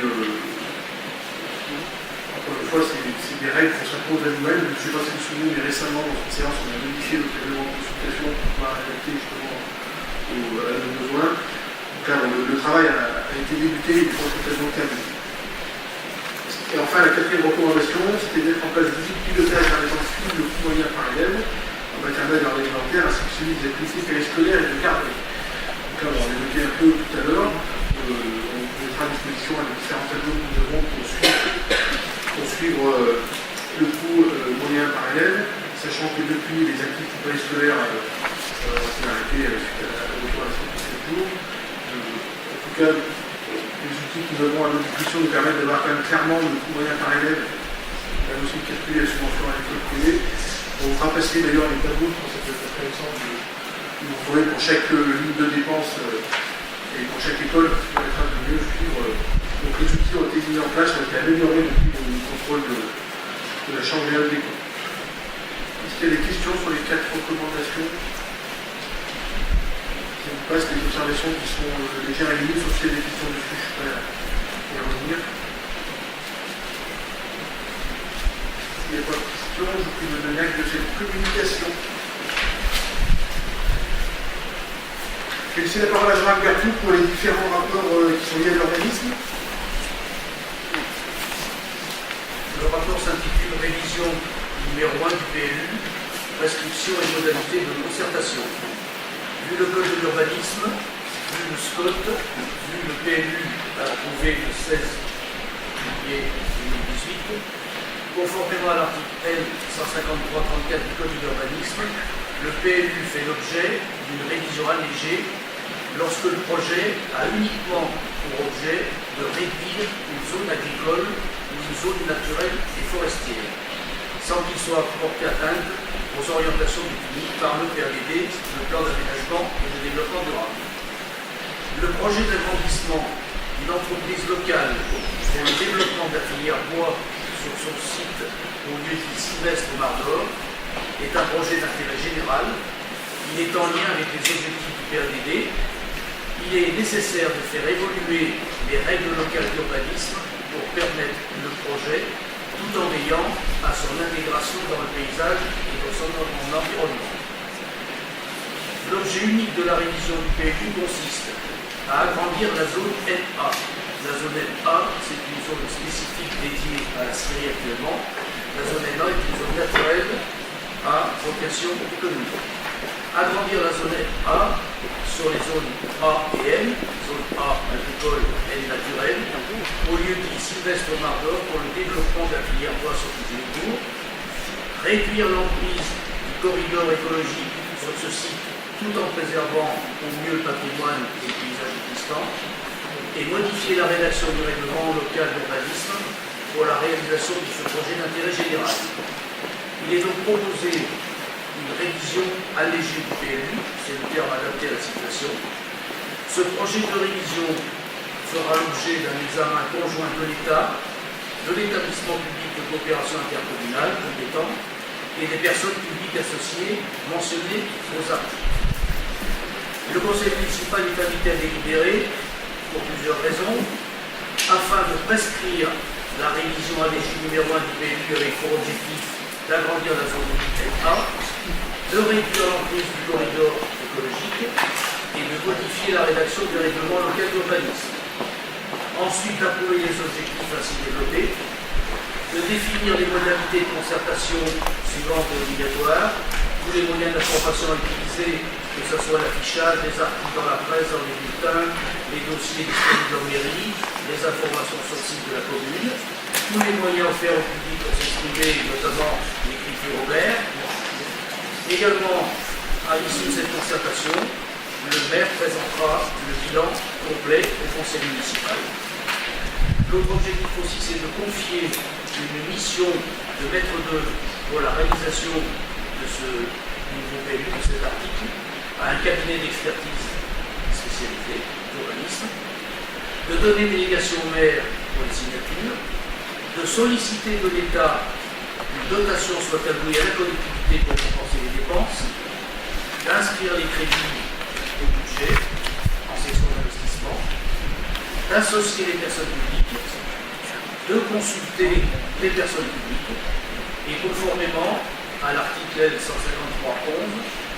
encore une fois, c'est des règles qu'on s'impose à nous-mêmes. Je ne sais pas si vous vous souvenez, mais récemment, dans une séance, on a modifié le règlement de consultation pour pouvoir adapter justement à nos besoins. Donc là, le travail a été débuté, il faut totalement terminé. Et enfin, la quatrième recommandation, c'était de mettre en place des outils de pilotage permettant de suivre le coût moyen par élève en matière d'aide alimentaire, ainsi que celui des activités périscolaires et de garderie. Donc là, on l'a évoqué un peu tout à l'heure. On mettra à disposition les différents tableaux que nous avons pour suivre le coût moyen par élève, sachant que depuis les activités périscolaires ont été arrêtées suite à l'autorisation de 7 jours. En tout cas, les outils que nous avons à notre disposition nous permettent de voir quand même clairement le coût moyen par élève, la notion de calculer la subvention à l'école privée. On vous fera passer d'ailleurs les tableaux, je pense que ça peut être intéressant de vous trouver pour chaque ligne de dépenses et pour chaque école, qui permettra de mieux suivre. Donc les outils ont été mis en place, ont été améliorés depuis le contrôle de la Chambre régionale des comptes. Est-ce qu'il y a des questions sur les 4 recommandations? Je vous passe les observations qui sont légères et limites, sauf s'il y a des questions dessus, je suis prêt à y revenir. S'il n'y a pas de questions, je vous prie de donner acte de cette communication. Je vais laisser la parole à Jean-Marc Berthoud pour les différents rapports qui sont liés à l'organisme. Le rapport s'intitule Révision numéro 1 du PLU, prescription et modalités de concertation. Vu le code de l'urbanisme, vu le SCOT, vu le PLU approuvé le 16 juillet 2018, conformément à l'article L 153-34 du code de l'urbanisme, le PLU fait l'objet d'une révision allégée lorsque le projet a uniquement pour objet de réduire une zone agricole ou une zone naturelle et forestière, sans qu'il soit porté atteinte aux orientations définies par le PADD, le plan d'aménagement et de développement durable. Le projet d'agrandissement d'une entreprise locale pour le développement de la filière bois sur son site au lieu dit Sylvestre Mardor est un projet d'intérêt général. Il est en lien avec les objectifs du PADD. Il est nécessaire de faire évoluer les règles locales d'urbanisme pour permettre le projet tout en veillant à son intégration dans le paysage et dans son environnement. L'objet unique de la révision du PLU consiste à agrandir la zone NA. La zone NA, c'est une zone spécifique dédiée à la scierie actuellement. La zone NA est une zone naturelle à vocation économique. agrandir la zone A sur les zones A et N, zone A agricole, N naturelle, au lieu dit Sylvestre Mardor pour le développement de la filière bois sur Pizélicourt, réduire l'emprise du corridor écologique sur ce site tout en préservant au mieux le patrimoine et les paysages existants, et modifier la rédaction du règlement local d'urbanisme pour la réalisation de ce projet d'intérêt général. Il est donc proposé une révision allégée du PLU, c'est le terme adapté à la situation. Ce projet de révision fera l'objet d'un examen conjoint de l'État, de l'établissement public de coopération intercommunale compétent et des personnes publiques associées mentionnées aux articles. Le conseil municipal est invité à délibérer pour plusieurs raisons, afin de prescrire la révision allégée numéro 1 du PLU avec pour objectif d'agrandir la zone A, de réduire l'emprise du corridor écologique et de modifier la rédaction du règlement local d'urbanisme. Ensuite, d'approuver les objectifs ainsi développés, de définir les modalités de concertation suivantes et obligatoires, tous les moyens d'information utilisés, que ce soit l'affichage, les articles dans la presse, dans les bulletins, les dossiers disponibles en mairie, les informations sur le site de la commune, tous les moyens offerts au public pour s'exprimer, notamment l'écriture ouverte. Également, à l'issue de cette concertation, le maire présentera le bilan complet au conseil municipal. L'autre objectif aussi, c'est de confier une mission de maître d'œuvre pour la réalisation de ce nouveau PLU, de cet article, à un cabinet d'expertise spécialisé d'urbanisme, de donner délégation au maire pour les signatures, de solliciter de l'État une dotation soit allouée à la collectivité pour compenser les dépenses, d'inscrire les crédits au budget en section d'investissement, d'associer les personnes publiques, de consulter les personnes publiques et conformément à l'article L 153.11,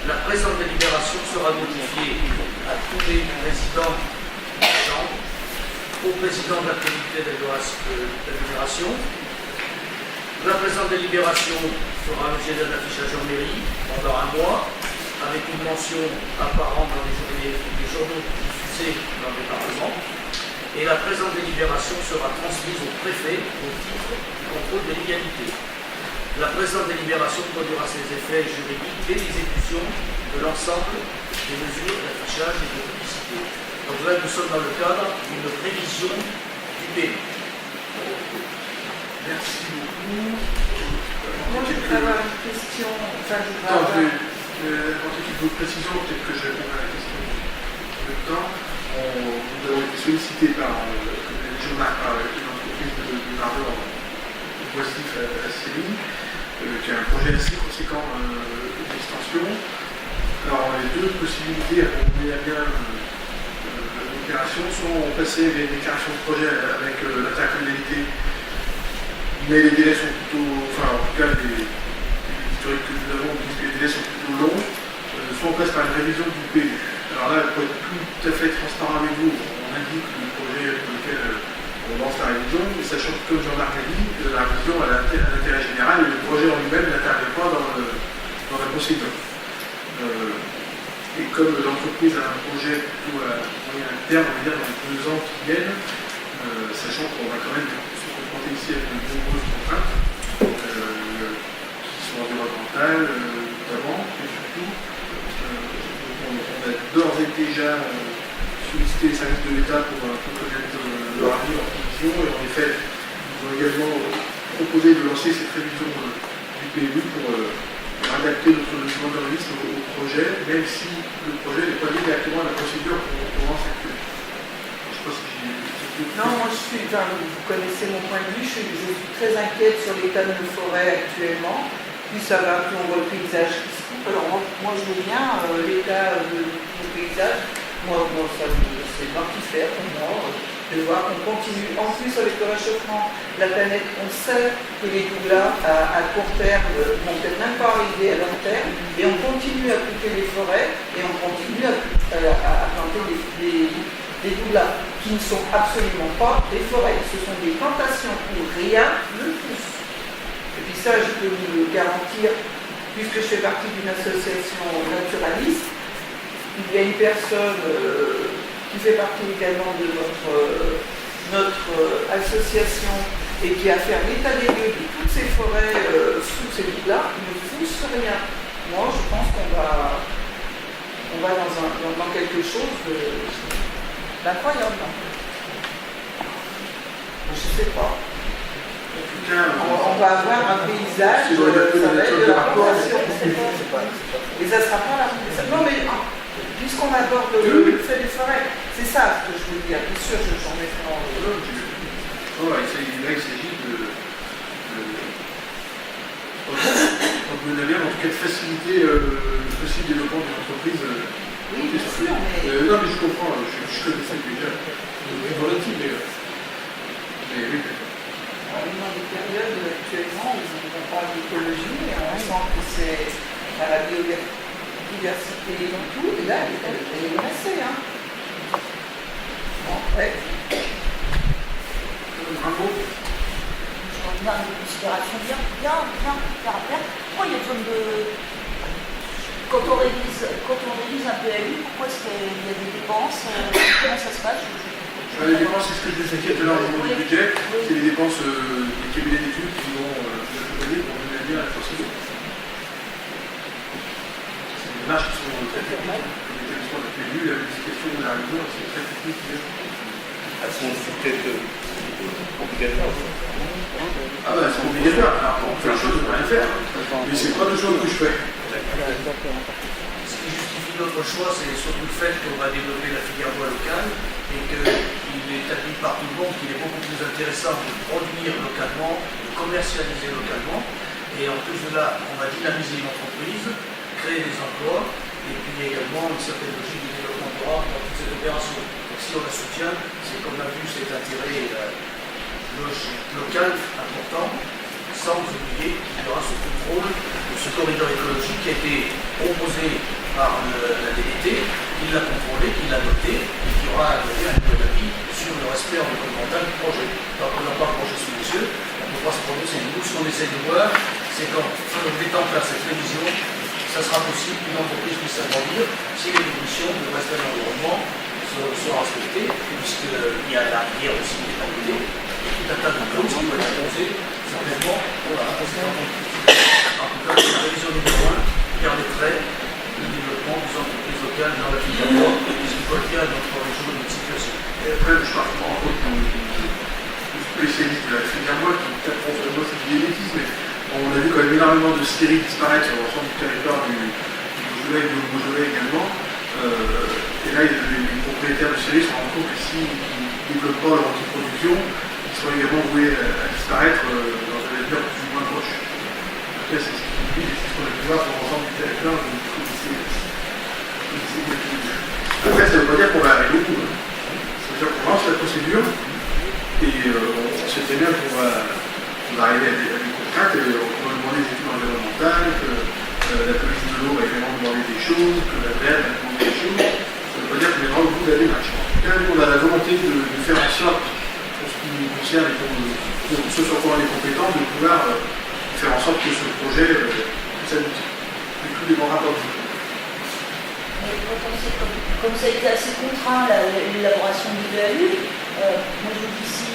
la présente délibération sera notifiée à tous les présidents de la Chambre, au président de la communauté d'agglomération. La présente délibération fera l'objet d'un affichage en mairie pendant un mois, avec une mention apparente dans les journaux diffusés dans le département. Et la présente délibération sera transmise au préfet au titre du contrôle de légalité. La présente délibération produira ses effets juridiques dès l'exécution de l'ensemble des mesures d'affichage et de publicité. Donc là, nous sommes dans le cadre d'une révision du PLU. Merci beaucoup. Moi, je voudrais avoir une question. Avant quelques précisions, peut-être que je réponds à la question en même temps. Nous avons été sollicités par une entreprise de Mardor Boissif à Syrie, qui a un projet assez conséquent d'extension. Alors, les deux possibilités à mener à bien l'opération sont passer les déclarations de projet avec l'intercommunalité, mais les délais sont plutôt, enfin en tout cas les historiques que nous avons disent que les délais sont plutôt longs, soit on passe par une révision du PLU. Alors là, pour être tout à fait transparent avec vous, on indique le projet pour lequel on lance la révision, mais sachant que, comme Jean-Marc a dit, la révision a l'intérêt général et le projet en lui-même n'intervient pas dans la procédure. Et comme l'entreprise a un projet plutôt à moyen terme, on va dire dans les 2 ans qui viennent, sachant qu'on va quand même se confronter ici avec de nombreuses contraintes, qui sont environnementales notamment, et surtout, on a d'ores et déjà sollicité les services de l'État pour connaître leur avis en condition, et en effet, ils ont également proposé de lancer cette révision du PLU pour adapter notre document d'urbanisme au projet, même si le projet n'est pas lié directement à la procédure qu'on lance actuellement. Je ne sais pas si j'ai... Non, moi vous connaissez mon point de vue, je suis très inquiète sur l'état de nos forêts actuellement. Plus ça va, plus on voit le paysage qui se coupe. Alors moi je veux bien l'état de nos paysages. Moi c'est mortifère pour moi de voir qu'on continue. En plus avec le réchauffement de la planète, on sait que les douglas à court terme vont peut-être même pas arriver à long terme, et on continue à couper les forêts et on continue à planter des douglas qui ne sont absolument pas des forêts. Ce sont des plantations où rien ne pousse. Et puis ça, je peux vous le garantir puisque je fais partie d'une association naturaliste, il y a une personne qui fait partie également de notre association et qui a fait un état des lieux de toutes ces forêts sous ces villes-là, ne pousse rien. Moi, je pense qu'on va dans quelque chose d'incroyable. Je ne sais pas. On va avoir un paysage, ça va être de la population. Et ça ne sera pas la. Non, mais puisqu'on aborde le fait des forêts, c'est ça ce que je veux dire. Bien sûr, j'en ai fait en. Là, il s'agit quand vous avez en tout cas de faciliter le possible développement d'une entreprise. Oui, bien sûr, mais... non, mais je comprends, je connais ça déjà. Volontiers, mais oui. Dans des périodes actuellement où on parle d'écologie, on sent que c'est la biodiversité et tout, et là, elle est menacée. Hein. Bon, ouais. Bravo. Je reviens à une considération bien à faire. Pourquoi il y a besoin de... Quand on révise un PLU, pourquoi est-ce qu'il y a des dépenses comment ça se passe? Les dépenses, c'est ce que je vous expliquais tout à l'heure au niveau du budget, c'est les dépenses des cabinets d'études qui vont accompagner pour mener bien la procédure. C'est des démarches qui sont très techniques. L'établissement de PLU, la modification de la révision, c'est très technique. Elles sont aussi peut-être obligatoires. Ah ben, c'est obligatoire. Alors, on fait la chose, on peut rien faire. Mais c'est pas deux choses que je fais. Ce qui justifie notre choix, c'est surtout le fait qu'on va développer la filière bois locale et qu'il est admis par tout le monde qu'il est beaucoup plus intéressant de produire localement, de commercialiser localement. Et en plus de là, on va dynamiser une entreprise, créer des emplois et puis également une certaine logique de développement durable dans toute cette opération. Donc si on la soutient, c'est qu'on a vu cet intérêt local important, sans oublier qu'il y aura ce contrôle de ce corridor écologique qui a été proposé par la DDT, qui l'a contrôlé, qui l'a noté, et qui aura donné un nouvel avis sur le respect environnemental du projet. Donc on n'a pas le projet sous les yeux, on ne peut pas se prononcer. Nous, ce qu'on essaie de voir, c'est qu'en mettant en place cette révision, ça sera possible qu'une entreprise puisse s'agrandir si les conditions de respect de l'environnement sont respectées, puisqu'il y a la rivière aussi qui est annulée, et tout un tas de clauses qui vont être posées, certainement, pour la entreprise. En tout cas, la révision numéro 1 permettrait le développement des entreprises locales dans la filière bois, ce qui colle bien à notre région et notre situation. Et après, je pars en compte comme spécialiste de la filière bois, qui peut-être pense que moi c'est des bêtises, mais on a vu quand même énormément de scieries disparaître sur l'ensemble du territoire du Beaujolais et du Beaujolais également. Et là, les propriétaires de scieries se rendent compte que s'ils ne développent pas leur autoproduction, ils sont également voués à disparaître dans un avenir plus ou moins proche. Après, c'est ce qu'ils disent et c'est ce qu'on a pu voir sur l'ensemble du territoire. Après, ça ne veut pas dire qu'on va arriver au bout. Ça veut dire qu'on lance la procédure et on sait très bien qu'on va arriver à des contraintes et on va demander des études environnementales, que la police de l'eau va également demander des choses, que la BER va demander des choses. Ça ne veut pas dire qu'on est vraiment au bout de la démarche. En tout cas, nous, on a la volonté de faire en sorte, pour ce qui nous concerne et pour ce sur quoi on est compétent, de pouvoir faire en sorte que ce projet s'aboutit. Et tout dépendra pas de vous. Comme ça a été assez contraint l'élaboration du VAU, moi je vous dis si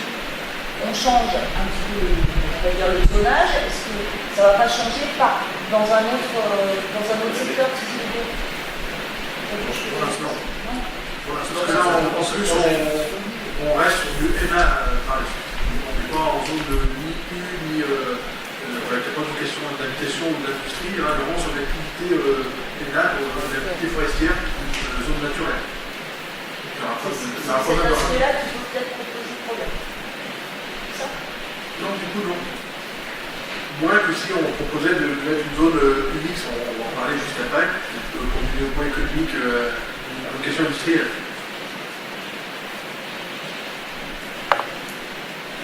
on change un petit peu, on va dire le zonage, est-ce que ça ne va pas changer dans un autre secteur Pour l'instant. Pour l'instant, en plus, on reste sur du MA par la suite. On n'est pas en zone ni U, ni. Voilà, il n'y a pas de question d'habitation ou d'industrie, il y a vraiment sur l'activité pénale, l'activité forestière, zone naturelle. C'est cet aspect-là qui peut peut-être poser problème. C'est ça? Non, du coup, non. Moins que si on proposait de mettre une zone unique, on va en parler juste après, pour du développement économique à vocation industrielle.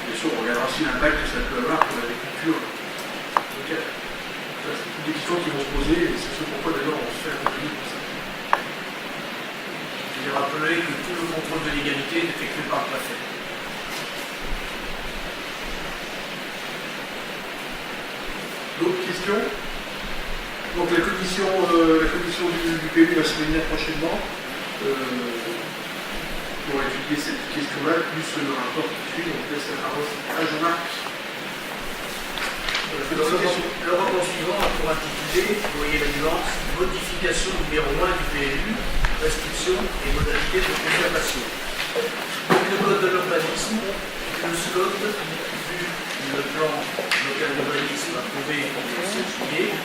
Bien sûr, on regardera aussi l'impact que ça peut avoir pour l'agriculture locale. C'est toutes des questions qui vont se poser et c'est ce pourquoi d'ailleurs on se fait accompagner pour ça. Je vais rappeler que tout le contrôle de légalité est effectué par le préfet. D'autres questions? Donc la commission du PLU va se réunir prochainement pour étudier cette question-là, plus le rapport qui suit. Donc laisse la parole à Jean-Marc. Le rapport suivant a pour intitulé, vous voyez la nuance, modification numéro 1 du PLU, restrictions et modalités de conservation. Le code de l'urbanisme, le SCOT, vu le plan local d'urbanisme approuvé le 7 juillet,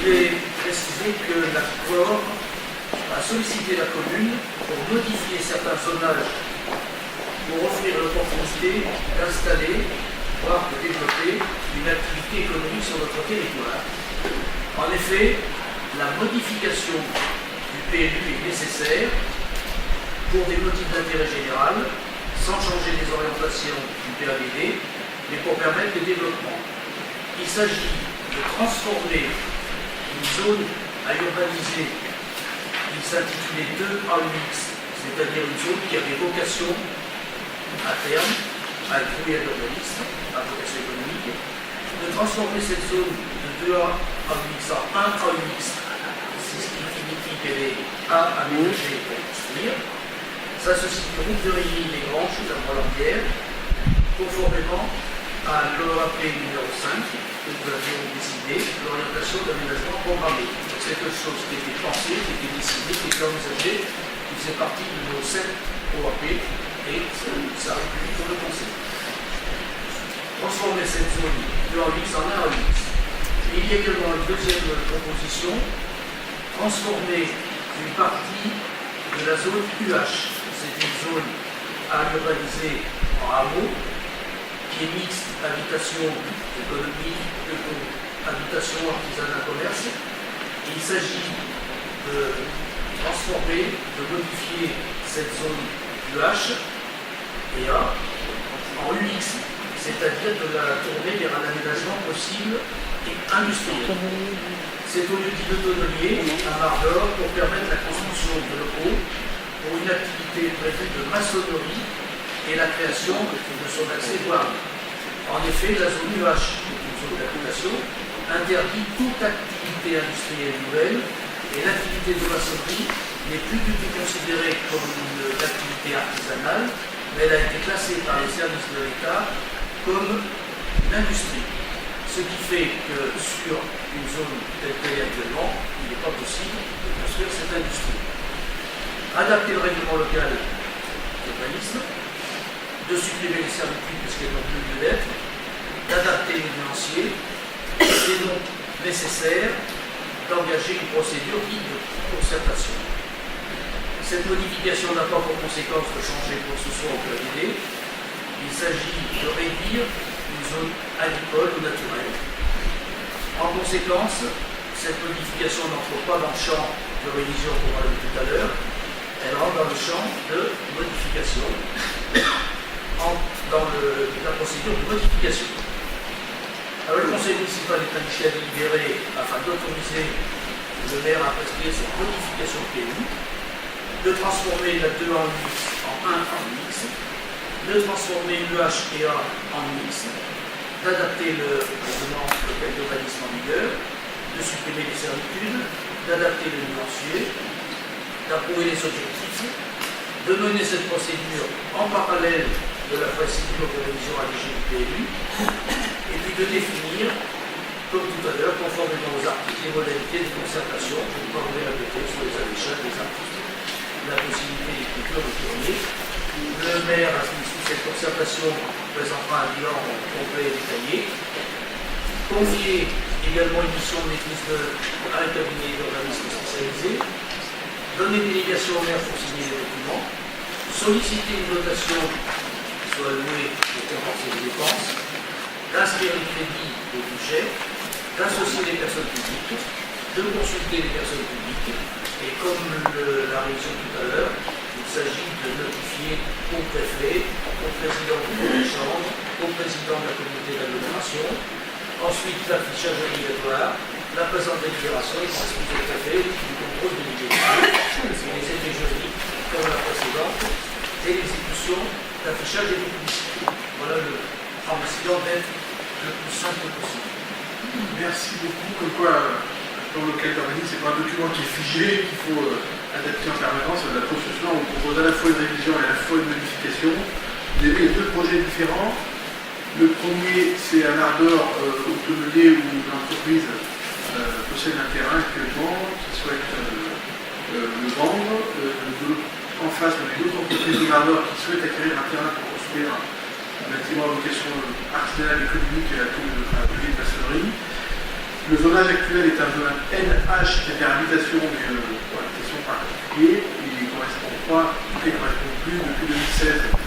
il est précisé que l'accord a sollicité la commune pour modifier certains zonages pour offrir l'opportunité d'installer, voire de développer une activité économique sur notre territoire. En effet, la modification du PLU est nécessaire pour des motifs d'intérêt général, sans changer les orientations du PAVD, mais pour permettre le développement. Il s'agit de transformer une zone à urbaniser qui s'intitulait 2AUX, c'est-à-dire une zone qui avait vocation à terme à être vouée à l'urbanisme, à vocation économique, de transformer cette zone de 2AUX en 1AUX, c'est ce qui signifie qu'elle est à aménager et à construire. Ça se situe rue de Régny-les-Granges, à Molenbière, conformément à l'OAP numéro 5, que nous avions décidé, l'orientation d'aménagement programmé. Donc c'est quelque chose qui était pensé, qui était décidé, qui était envisagé, qui faisait partie de nos 7 OAP, et ça a été pour le Conseil. Transformer cette zone de AUX en 1AUX. Et il y a également une deuxième proposition, transformer une partie de la zone UH. C'est une zone à urbaniser en hameau, qui est mixte habitation, économie, habitation, artisanat, commerce. Et il s'agit de transformer, de modifier cette zone UH et A en UX, c'est-à-dire de la tourner vers un aménagement possible et industriel. C'est au lieu de tonnelier à Mardor pour permettre la construction de locaux pour une activité prévue de maçonnerie et la création de son accès douane. En effet, la zone UH, une zone d'habitation, interdit toute activité industrielle nouvelle et l'activité de maçonnerie n'est plus du tout considérée comme une activité artisanale, mais elle a été classée par les services de l'État comme une industrie. Ce qui fait que sur une zone telle qu'elle est actuellement, il n'est pas possible de construire cette industrie. Adapter le règlement local d'urbanisme, de supprimer les servitudes puisqu'elles n'ont plus lieu d'être, d'adapter les nuanciers, et donc nécessaire d'engager une procédure dite de concertation. Cette modification n'a pas pour conséquence de changer quoi que ce soit au PAVD. Il s'agit de réduire une zone agricole ou naturelle. En conséquence, cette modification n'entre pas dans le champ de révision qu'on a vu tout à l'heure, elle rentre dans le champ de modification, dans la procédure de modification. Alors le conseil municipal est invité à délibérer afin d'autoriser le maire à prescrire cette modification de PLU, de transformer la 2 en UX en 1 en UX, de transformer UH et A en UX, d'adapter le règlement local d'urbanisme en vigueur, de supprimer les servitudes, d'adapter le nuancier, d'approuver les objectifs, de mener cette procédure en parallèle de la procédure de révision allégée du PLU, et puis de définir, comme tout à l'heure, conformément aux articles, les modalités de concertation, je ne vais pas vous les répéter sur les affichages des articles, la possibilité d'écriture de tournée. Le maire, à l'issue de cette concertation, présentera un bilan complet et détaillé. Confier également une mission de maîtrise à un cabinet d'organisme spécialisé. Donner délégation au maire pour signer les documents. Solliciter une dotation qui soit allouée pour compenser les dépenses. D'inscrire les crédits au budget. D'associer les personnes publiques. De consulter les personnes publiques. Et comme l'a révisé tout à l'heure, il s'agit de notifier au préfet, au président de la chambre, au président de la communauté d'agglomération, ensuite l'affichage obligatoire, la présente délibération et transmise au préfet du contrôle de l'identité, les effets juridiques comme la précédente, et l'exécution d'affichage et de publicité. Voilà en essayant d'être le plus simple possible. Merci beaucoup. Comme quoi, plan local d'urbanisme, c'est pas un document qui est figé, qu'il faut adapter en permanence. La construction, on propose à la fois une révision et à la fois une modification. Vous avez deux projets différents. Le premier, c'est un ardeur hôtelier où l'entreprise possède un terrain actuellement qui souhaite le vendre. En face, on a une autre entreprise de ardeur qui souhaite acquérir un terrain pour construire un bâtiment à vocation artisanale économique et un atelier de maçonnerie. Le zonage actuel est un zonage NH qui est habitation, mais pour habitation particulier. Il ne correspond pas, il ne correspond plus depuis 2016.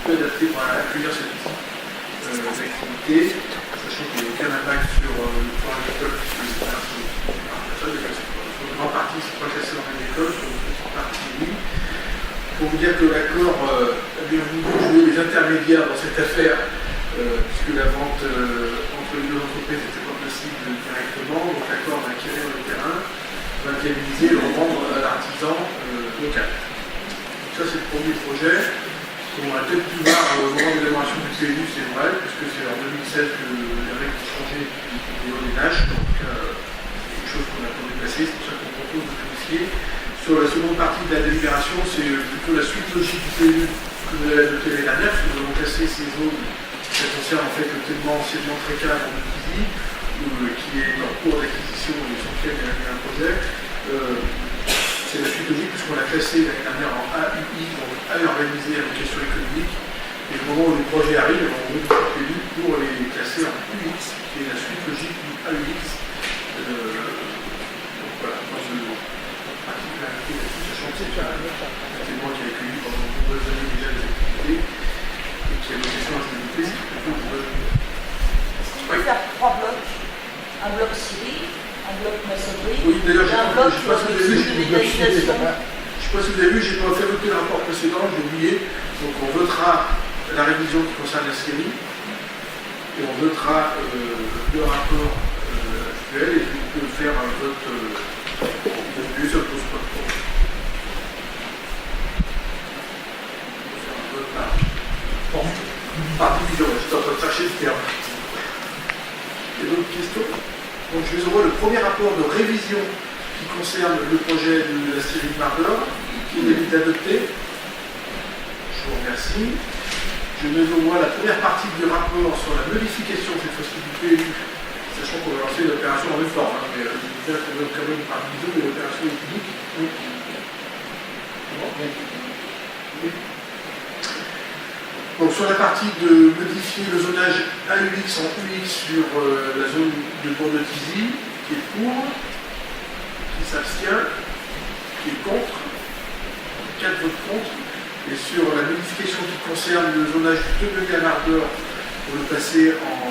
Peu adapté pour accueillir cette activité, sachant qu'il n'y a aucun impact sur le plan agricole, puisque les terrains sont en grande partie, c'est pas classé en agricole, sur une petite partie, oui. Pour vous dire que l'accord a bien voulu jouer les intermédiaires dans cette affaire, puisque la vente entre les deux entreprises n'était pas possible directement, donc l'accord va acquérir le terrain, va viabiliser et le revendre à l'artisan local. Donc ça, c'est le premier projet. On a peut-être pu voir au moment de l'élaboration du PLU, c'est vrai, puisque c'est en 2016 que les règles ont changé au niveau des NH, donc c'est quelque chose qu'on a pas déplacé, c'est pour ça qu'on propose de modifier. Sur la seconde partie de la délibération, c'est plutôt la suite logique du PLU que vous avez adopté l'année dernière, parce que nous avons classé ces zones qui concernent en fait le tellement anciennement précaire en Montizy, qui est en cours d'acquisition et sur lequel il y a un projet. C'est la suite logique puisqu'on l'a classé l'année dernière en AUI, donc A urbanisé à vocation économique. Et au moment où les projets arrivent, on va nous pour les classer en UX, qui est la suite logique du AUX. Donc voilà, moi je particularité là-dessus, sachant que c'est un témoin qui a accueilli pendant de nombreuses années déjà des activités et qui a vocation à se développer, c'est plutôt pour On peut faire 3 blocs, un bloc civil, un bloc maçonnerie, oui, d'ailleurs, et un bloc de métallisation. Je ne sais pas si vous avez vu, j'ai pas fait voter le rapport précédent, j'ai oublié. Donc on votera la révision qui concerne la série et on votera le rapport actuel et on peut faire un vote de ça ne pose pas de problème. On peut faire un vote par division, je suis en train de chercher le terme. Il y a d'autres questions? Donc je vous envoie le premier rapport de révision qui concerne le projet de la série de Mardor, qui est adopté. Je vous remercie. Je vous envoie la première partie du rapport sur la modification cette fois-ci du PLU, sachant qu'on va lancer l'opération en réforme, mais déjà qu'on va quand même par division de l'opération publique. Donc sur la partie de modifier le zonage AUX en UX sur la zone de Bourg-de-Thizy, qui est pour, qui s'abstient, qui est contre, 4 votes contre, et sur la modification qui concerne le zonage du Tonnelier à Mardor pour le passer en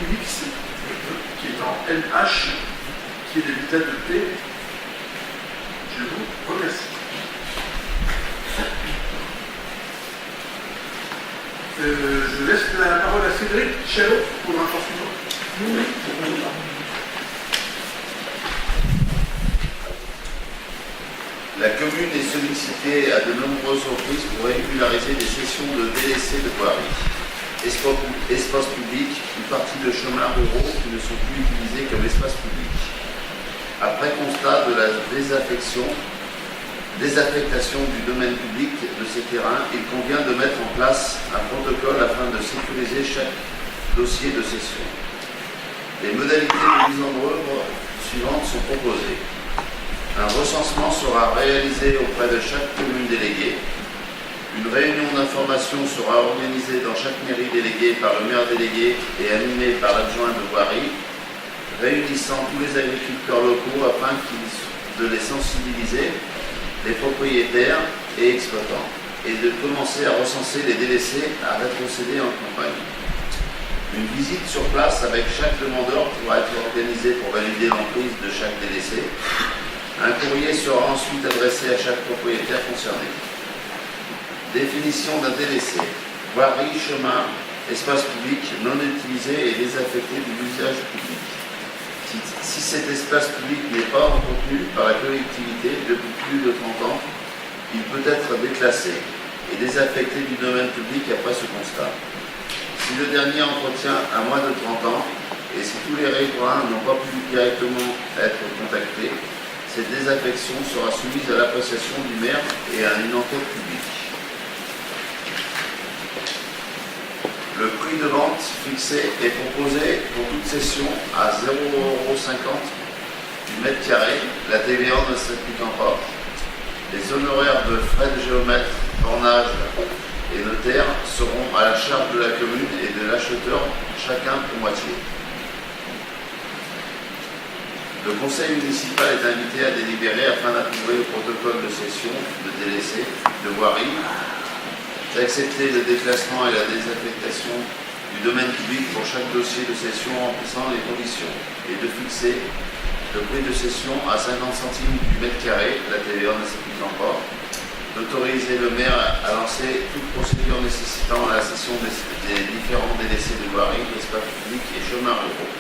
UX, qui est en NH, qui est l'habitat de P. Je vous remercie. Je laisse la parole à Cédric Chalot pour le rapport suivant. La commune est sollicitée à de nombreuses reprises pour régulariser des cessions de délaissés de voiries, espace public, une partie de chemins ruraux qui ne sont plus utilisés comme espace public. Après constat de la désaffectation du domaine public de ces terrains, il convient de mettre en place un protocole afin de sécuriser chaque dossier de cession. Les modalités de mise en œuvre suivantes sont proposées. Un recensement sera réalisé auprès de chaque commune déléguée. Une réunion d'information sera organisée dans chaque mairie déléguée par le maire délégué et animée par l'adjoint de voirie, réunissant tous les agriculteurs locaux afin de les sensibiliser, les propriétaires et exploitants, et de commencer à recenser les délaissés à rétrocéder en campagne. Une visite sur place avec chaque demandeur pourra être organisée pour valider l'emprise de chaque délaissé. Un courrier sera ensuite adressé à chaque propriétaire concerné. Définition d'un délaissé. Voirie, chemin, espace public non utilisé et désaffecté de l'usage public. Si cet espace public n'est pas entretenu par la collectivité depuis plus de 30 ans, il peut être déclassé et désaffecté du domaine public après ce constat. Si le dernier entretien a moins de 30 ans, et si tous les riverains n'ont pas pu directement être contactés, cette désaffection sera soumise à l'appréciation du maire et à une enquête publique. Le prix de vente fixé est proposé pour toute cession à 0,50 € du mètre carré. La TVA ne s'appliquant pas. Les honoraires de frais de géomètre, bornage et notaire seront à la charge de la commune et de l'acheteur, chacun pour moitié. Le conseil municipal est invité à délibérer afin d'approuver le protocole de cession de délaissé de voirie, d'accepter le déclassement et la désaffectation du domaine public pour chaque dossier de cession remplissant les conditions et de fixer le prix de cession à 50 centimes du mètre carré, la TVA ne s'appliquant pas, d'autoriser le maire à lancer toute procédure nécessitant la cession des différents délaissés de voirie, d'espace public et chemins ruraux,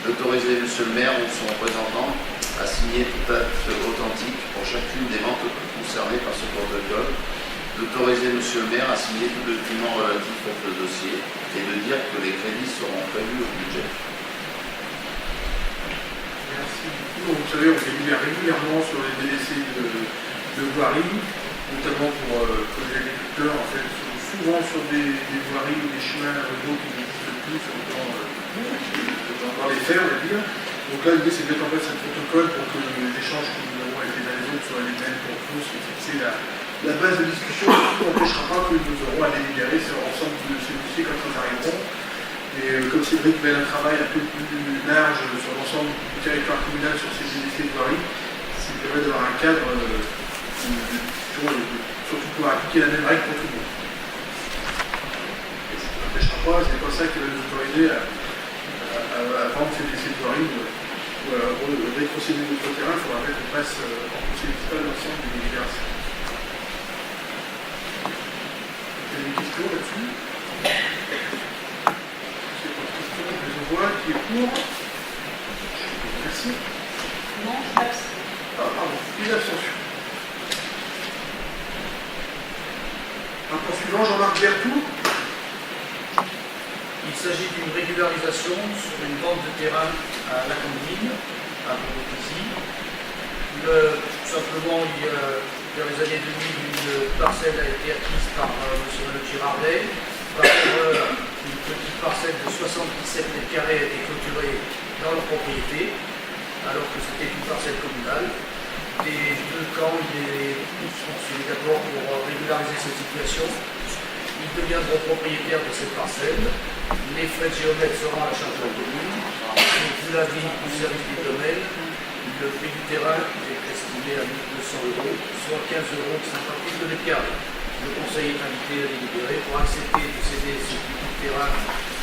d'autoriser monsieur le maire ou son représentant à signer tout acte authentique pour chacune des ventes concernées par ce protocole, d'autoriser monsieur le maire à signer tout document relatif à ce dossier et de dire que les crédits seront prévus au budget. Merci beaucoup. Vous savez, on délibère régulièrement sur les délaissés de voirie, notamment pour les agriculteurs, en fait, souvent sur des voiries ou des chemins ruraux qui n'existent plus dans les fermes, on va dire. Donc là, l'idée, c'est de mettre en place un protocole pour que les échanges que nous avons avec les uns les autres soient les mêmes pour tous et fixer la base de discussion. Surtout, on n'empêchera pas que nous aurons à délibérer sur l'ensemble de ces dossiers quand ils arriveront. Et comme Cédric mène un travail un peu plus large sur l'ensemble du territoire communal sur ces délaissés de voirie, ça permet d'avoir un cadre surtout pour appliquer la même règle pour tout le monde. Et ça n'empêchera pas, c'est pas ça qui va nous autoriser à vendre ces délaissés de voirie ou à rétrocéder notre terrain. Il faudra mettre en place en conseil municipal l'ensemble des délibérations. Vous avez des questions là-dessus? Qui est pour? Merci. Non, je m'abstiens. Ah, pardon, une abstention. Rapport suivant, Jean-Marc Berthoud. Il s'agit d'une régularisation sur une vente de terrain à la commune, à Beauvaisis. Simplement, dans les années 2000, une parcelle a été acquise par M. Girardet. Par erreur, une petite parcelle de 77 mètres carrés a été clôturée dans leur propriété, alors que c'était une parcelle communale. Des deux camps, ils sont suivis d'abord pour régulariser cette situation. Ils deviendront propriétaires de cette parcelle. Les frais de géomètre seront à la charge de la commune. Vu la vie du service des domaines, le prix du terrain est estimé à 1 200 €, soit 15 € le mètre carré. Le conseil est invité à délibérer pour accepter de céder ce petit terrain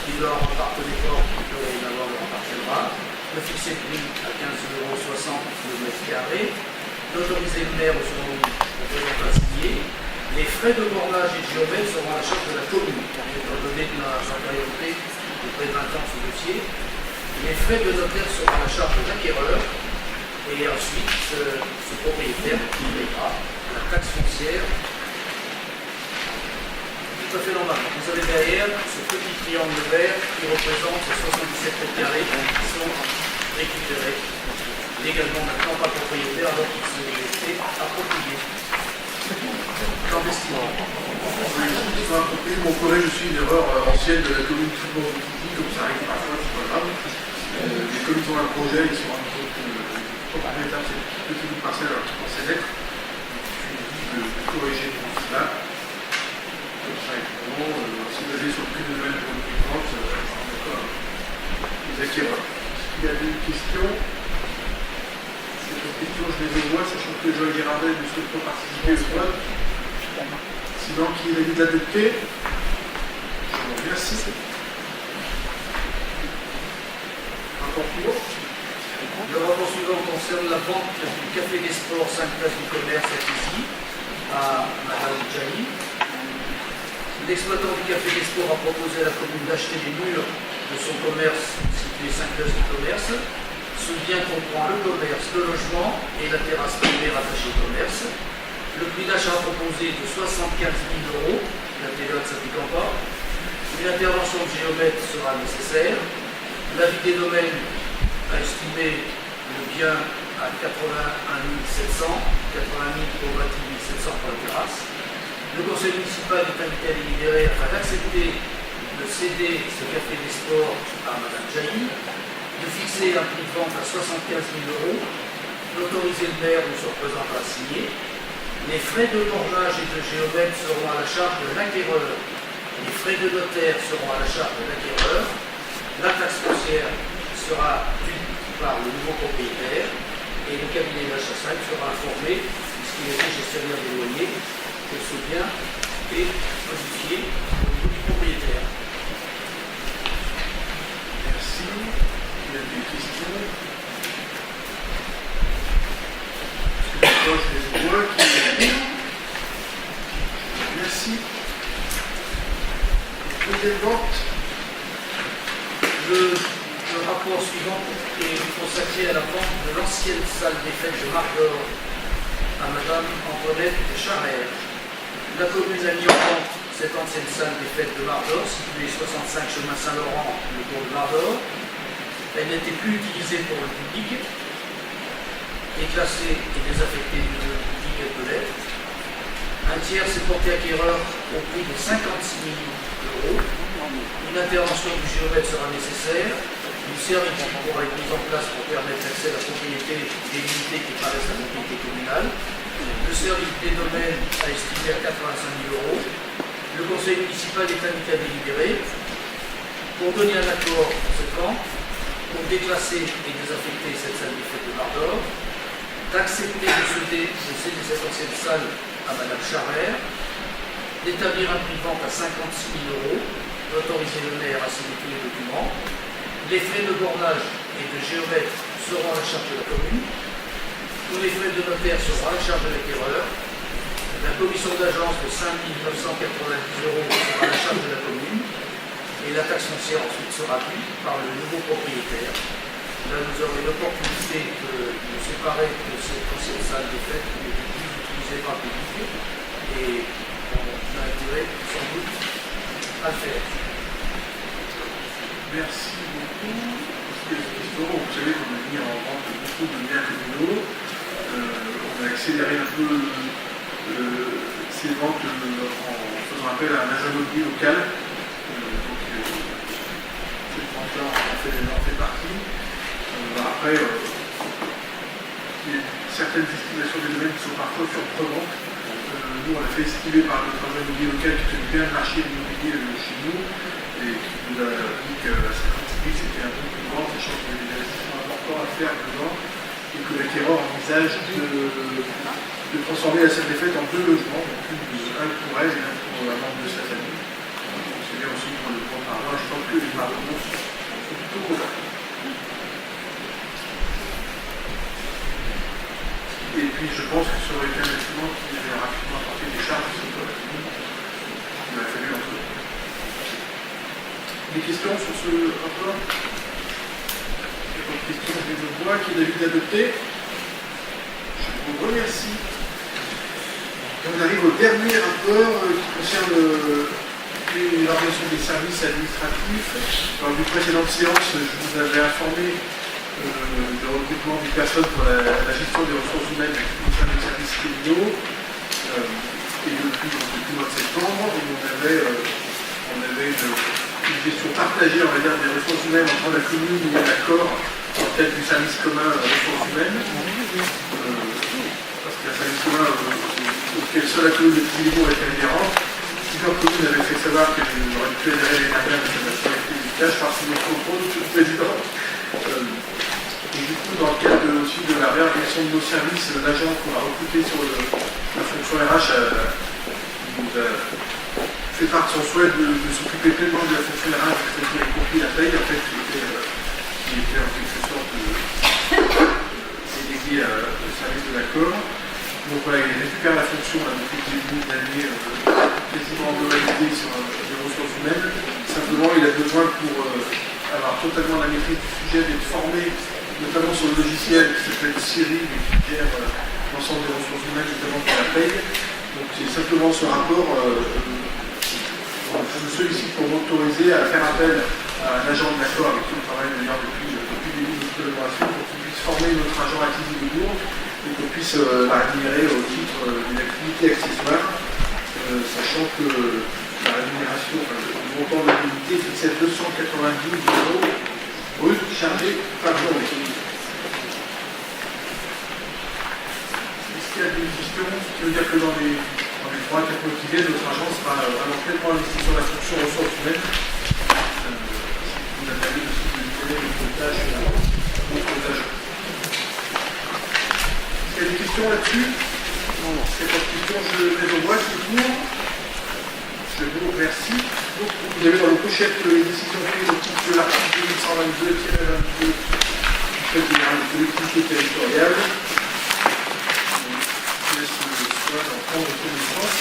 qui leur appartenait pas, qui dorénavant leur appartiendra, de fixer le prix à 15,60 € le mètre carré, d'autoriser le maire ou son représentant à signer. Les frais de bornage et de géomètre seront à la charge de la commune, étant donné de sa priorité de près de 20 ans ce dossier. Les frais de notaire seront à la charge de l'acquéreur, et ensuite ce propriétaire qui paiera la taxe foncière. Tout à fait normal. Vous avez derrière ce petit triangle vert qui représente ces 77 mètres carrés qui sont récupérés légalement maintenant par le propriétaire alors qu'ils se laissaient appropriés. Clandestinement. Mon collège, je suis une erreur ancienne de la commune de Beauvaisis, comme ça arrive parfois, c'est pas grave. Les communes ont un projet, ils sont un peu propriétaires de cette petite parcelle alors qu'ils pensaient l'être. Je suis dit de corriger cela. Comme ça, évidemment, si basé sur le prix de Noël pour le vente, d'accord, les acquéreurs. Est-ce qu'il y a des questions? Ces questions, je les vois, sachant que Joël Girardet ne souhaite pas participer au vote. Sinon, qui est l'avis d'adopter? Je vous remercie. Rapport suivant. Le rapport suivant concerne la vente du Café des Sports 5 places du commerce à Tizi, à Madame Djali. L'exploitant du Café des Sports a proposé à la commune d'acheter les murs de son commerce situé 5 places du commerce. Ce bien comprend le commerce, le logement et la terrasse privée rattachée au commerce. Le prix d'achat proposé est de 75 000 €, la TVA ne s'appliquant pas. Une intervention de géomètre sera nécessaire. L'avis des domaines a estimé le bien à 81 700, 80 000 pour le bâtiment, 700 pour la terrasse. Le conseil municipal est invité à délibérer afin d'accepter de céder ce café des sports à Mme Jailly, de fixer un prix de vente à 75 000 €, d'autoriser le maire ou son représentant à signer. Les frais de bornage et de géomètre seront à la charge de l'acquéreur. Les frais de notaire seront à la charge de l'acquéreur. La taxe foncière sera due par le nouveau propriétaire et le cabinet d'HSL sera informé, puisqu'il est gestionnaire des loyers, que ce bien est modifié au niveau du propriétaire. Merci. Il y a des questions. Je vois qui est. Merci. Deuxième vote. Le rapport suivant est consacré à la vente de l'ancienne salle des fêtes de Margor à Madame Antoinette Charrère. La commune a mis en vente cette ancienne salle des fêtes de Margor, située 65 chemin Saint-Laurent, le bourg de Margor. Elle n'était plus utilisée pour le public, est classée et désaffectée du public et de l'aide. Un tiers s'est porté acquéreur au prix de 56 millions d'euros. Une intervention du géomètre sera nécessaire. Une servitude pourra être mise en place pour permettre l'accès à la propriété des unités qui paraissent à la propriété communale. Le service des domaines a estimé à 85 000 €. Le conseil municipal est invité à délibérer pour donner un accord conséquent, pour déclasser et désaffecter cette salle des fêtes de Margor, d'accepter de céder cette ancienne salle à Madame Charrère, d'établir un prix de vente à 56 000 €, d'autoriser le maire à signer tous les documents. Les frais de bornage et de géomètre seront à la charge de la commune. Tous les frais de notaire seront à la charge de l'acquéreur. La commission d'agence de 5 990 € sera à la charge de la commune. Et la taxe foncière ensuite sera due par le nouveau propriétaire. Là, nous aurons une opportunité de nous séparer de cette ancienne salle des fêtes qui n'est plus utilisée par le public. Et on a intérêt, sans doute, à le faire. Merci beaucoup. Vous savez qu'on a mis en vente beaucoup de biens communaux. On a accéléré un peu ces ventes en faisant appel à un agent immobilier local. Cette vente-là en fait partie. Après, il y a certaines estimations des domaines qui sont parfois surprenantes. Nous, on a fait estimer par notre agent immobilier local qui connaît bien le marché immobilier chez nous et qui nous a dit que la 56 000 c'était un peu plus grand, sachant qu'il y avait des investissements importants à faire dedans et que l'acquéreur envisage de transformer la salle des fêtes en 2 logements, donc un pour elle et un pour la membre de sa famille. C'est bien aussi pour le grand parlant. Je pense que les parlements sont plutôt contents. Et puis je pense que ça aurait été un bâtiment qui avait rapidement apporté des charges sur le bâtiment. Il a fallu entre eux. Des questions sur ce rapport? Il n'y a pas de questions, je le vois. Qui est d'avis d'adopter? Je vous remercie. On arrive au dernier rapport qui concerne l'organisation des services administratifs. Lors d'une précédente séance, je vous avais informé de recrutement d'une personne pour la gestion des ressources humaines au sein des services criminaux. Et depuis le mois de septembre, on avait une gestion partagée, on va dire, des ressources humaines entre la commune et l'accord en tête du service commun ressources humaines. Parce qu'il y a un service commun auquel seule la commune de Pizziligno était adhérente. Plusieurs communes avaient fait savoir qu'elles auraient pu adhérer les dernières, mais ça n'a pas été le cas. Je parle sous votre contrôle, monsieur le Président. Et du coup, dans le cadre aussi de la réorganisation de nos services, l'agent qu'on a recruté sur la fonction RH nous a fait part de son souhait de s'occuper pleinement de la fonction RH, c'est-à-dire y compris la paye, en fait, qui était en quelque sorte dédié au service de l'accord. Donc voilà, il récupère la fonction depuis le début de l'année quasiment en globalité sur les ressources humaines. Simplement, il a besoin pour avoir totalement la maîtrise du sujet, d'être formé notamment sur le logiciel qui s'appelle Siri, qui gère l'ensemble des ressources humaines, notamment pour la paye. Donc c'est simplement ce rapport, je me sollicite pour m'autoriser à faire appel un agent de l'accord avec qui on travaille d'ailleurs depuis le début de notre collaboration pour qu'il puisse former notre agent à Tizi-de-Bourg et qu'on puisse la rémunérer au titre d'une activité accessoire, sachant que la rémunération, le montant de l'indemnité est fixé à 292 € brut chargés par journée. Est-ce qu'il y a des questions? Ce qui veut dire que dans les 3-4 mois qui viennent, notre agent sera vraiment pleinement investi sur la fonction ressources humaines. Vous avez vu aussi de lui donner une tâche contre l'agent. Est-ce qu'il y a des questions là-dessus? Non. C'est pas de questions, je les envoie, c'est pour. Je vous remercie. Vous avez dans le pochette les décisions prises au titre de l'article 2122-22 du Code général des collectivités territoriales. Je laisse le soin d'en prendre connaissance.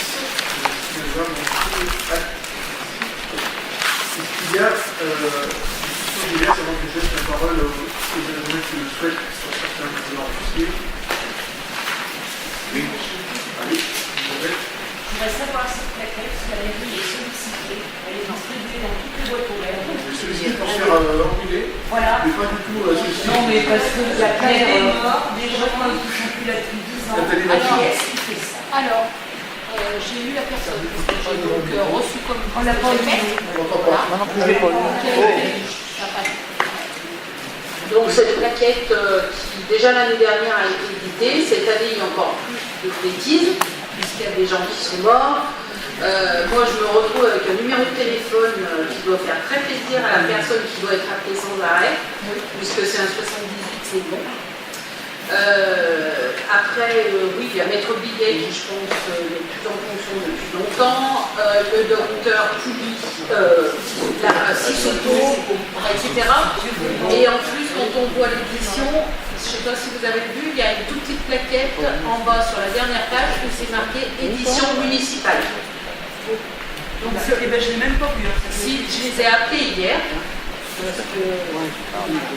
Je vais voir mon acte. Est-ce qu'il y a discussions diverses avant que je laisse la parole aux éléments qui le souhaitent sur certains de leurs dossiers? Oui. Allez, Je voudrais savoir cette plaquette, si la mairie est sollicitée, elle est distribuée dans toutes les boîtes aux lettres. Je suis sollicité pour faire l'enculé. Voilà. Mais pas du tout sollicité. Non, mais parce qu'il y a plein de morts, des gens qui ne sont plus là depuis 10 ans. Alors, est-ce qu'il fait ça? Alors, j'ai eu la personne que j'ai donc reçue comme. On l'a pas eu. On n'entend pas. Maintenant que je l'ai pas eu. Donc cette plaquette qui déjà l'année dernière a été éditée, cette année il y a encore plus de bêtises, puisqu'il y a des gens qui sont morts. Moi je me retrouve avec un numéro de téléphone qui doit faire très plaisir à la personne qui doit être appelée sans arrêt, puisque c'est un 78, c'est bon. Après, oui, il y a Maître Billet qui, je pense, n'est plus en fonction depuis longtemps. Le docteur Pouli, Sissotto, etc. Et en plus, quand on voit l'édition, je ne sais pas si vous avez vu, il y a une toute petite plaquette en bas sur la dernière page où c'est marqué édition municipale. Donc, je ne l'ai même pas vu. Si, je les ai appelés hier, parce que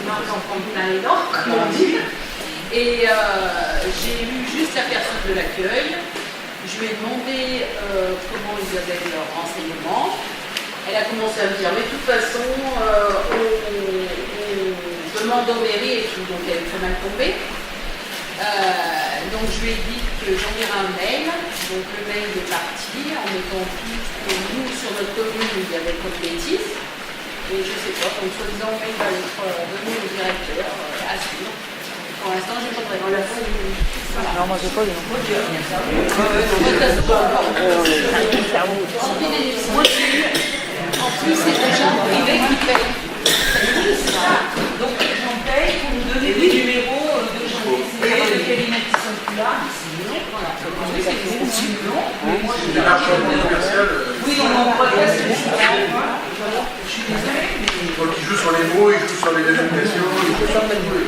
Marc en prend plein les dents, comme on dit. Et j'ai eu juste la personne de l'accueil. Je lui ai demandé comment ils avaient leurs renseignements. Elle a commencé à me dire, mais de toute façon, on demande aux mairies et tout, donc elle est très mal tombée. Donc je lui ai dit que j'enverrai un mail. Donc le mail est parti en mettant tout ce que nous, sur notre commune, il y avait comme bêtises. Et je ne sais pas, donc soi-disant, le mail va être donné au directeur à suivre. Pour l'instant, j'ai pas de réponse. Voilà. Non, moi j'ai pas de nom. Moi, j'ai eu, en plus, c'est des gens privés qui payent. Donc les gens payent pour nous donner des numéros de gens de cabinets qui sont plus là. Voilà. Oui, c'est beaucoup long. Moi, je suis oui, on en progresse. Je suis désolée. Donc il joue sur les mots, il joue sur les désignations, il joue sur les mots.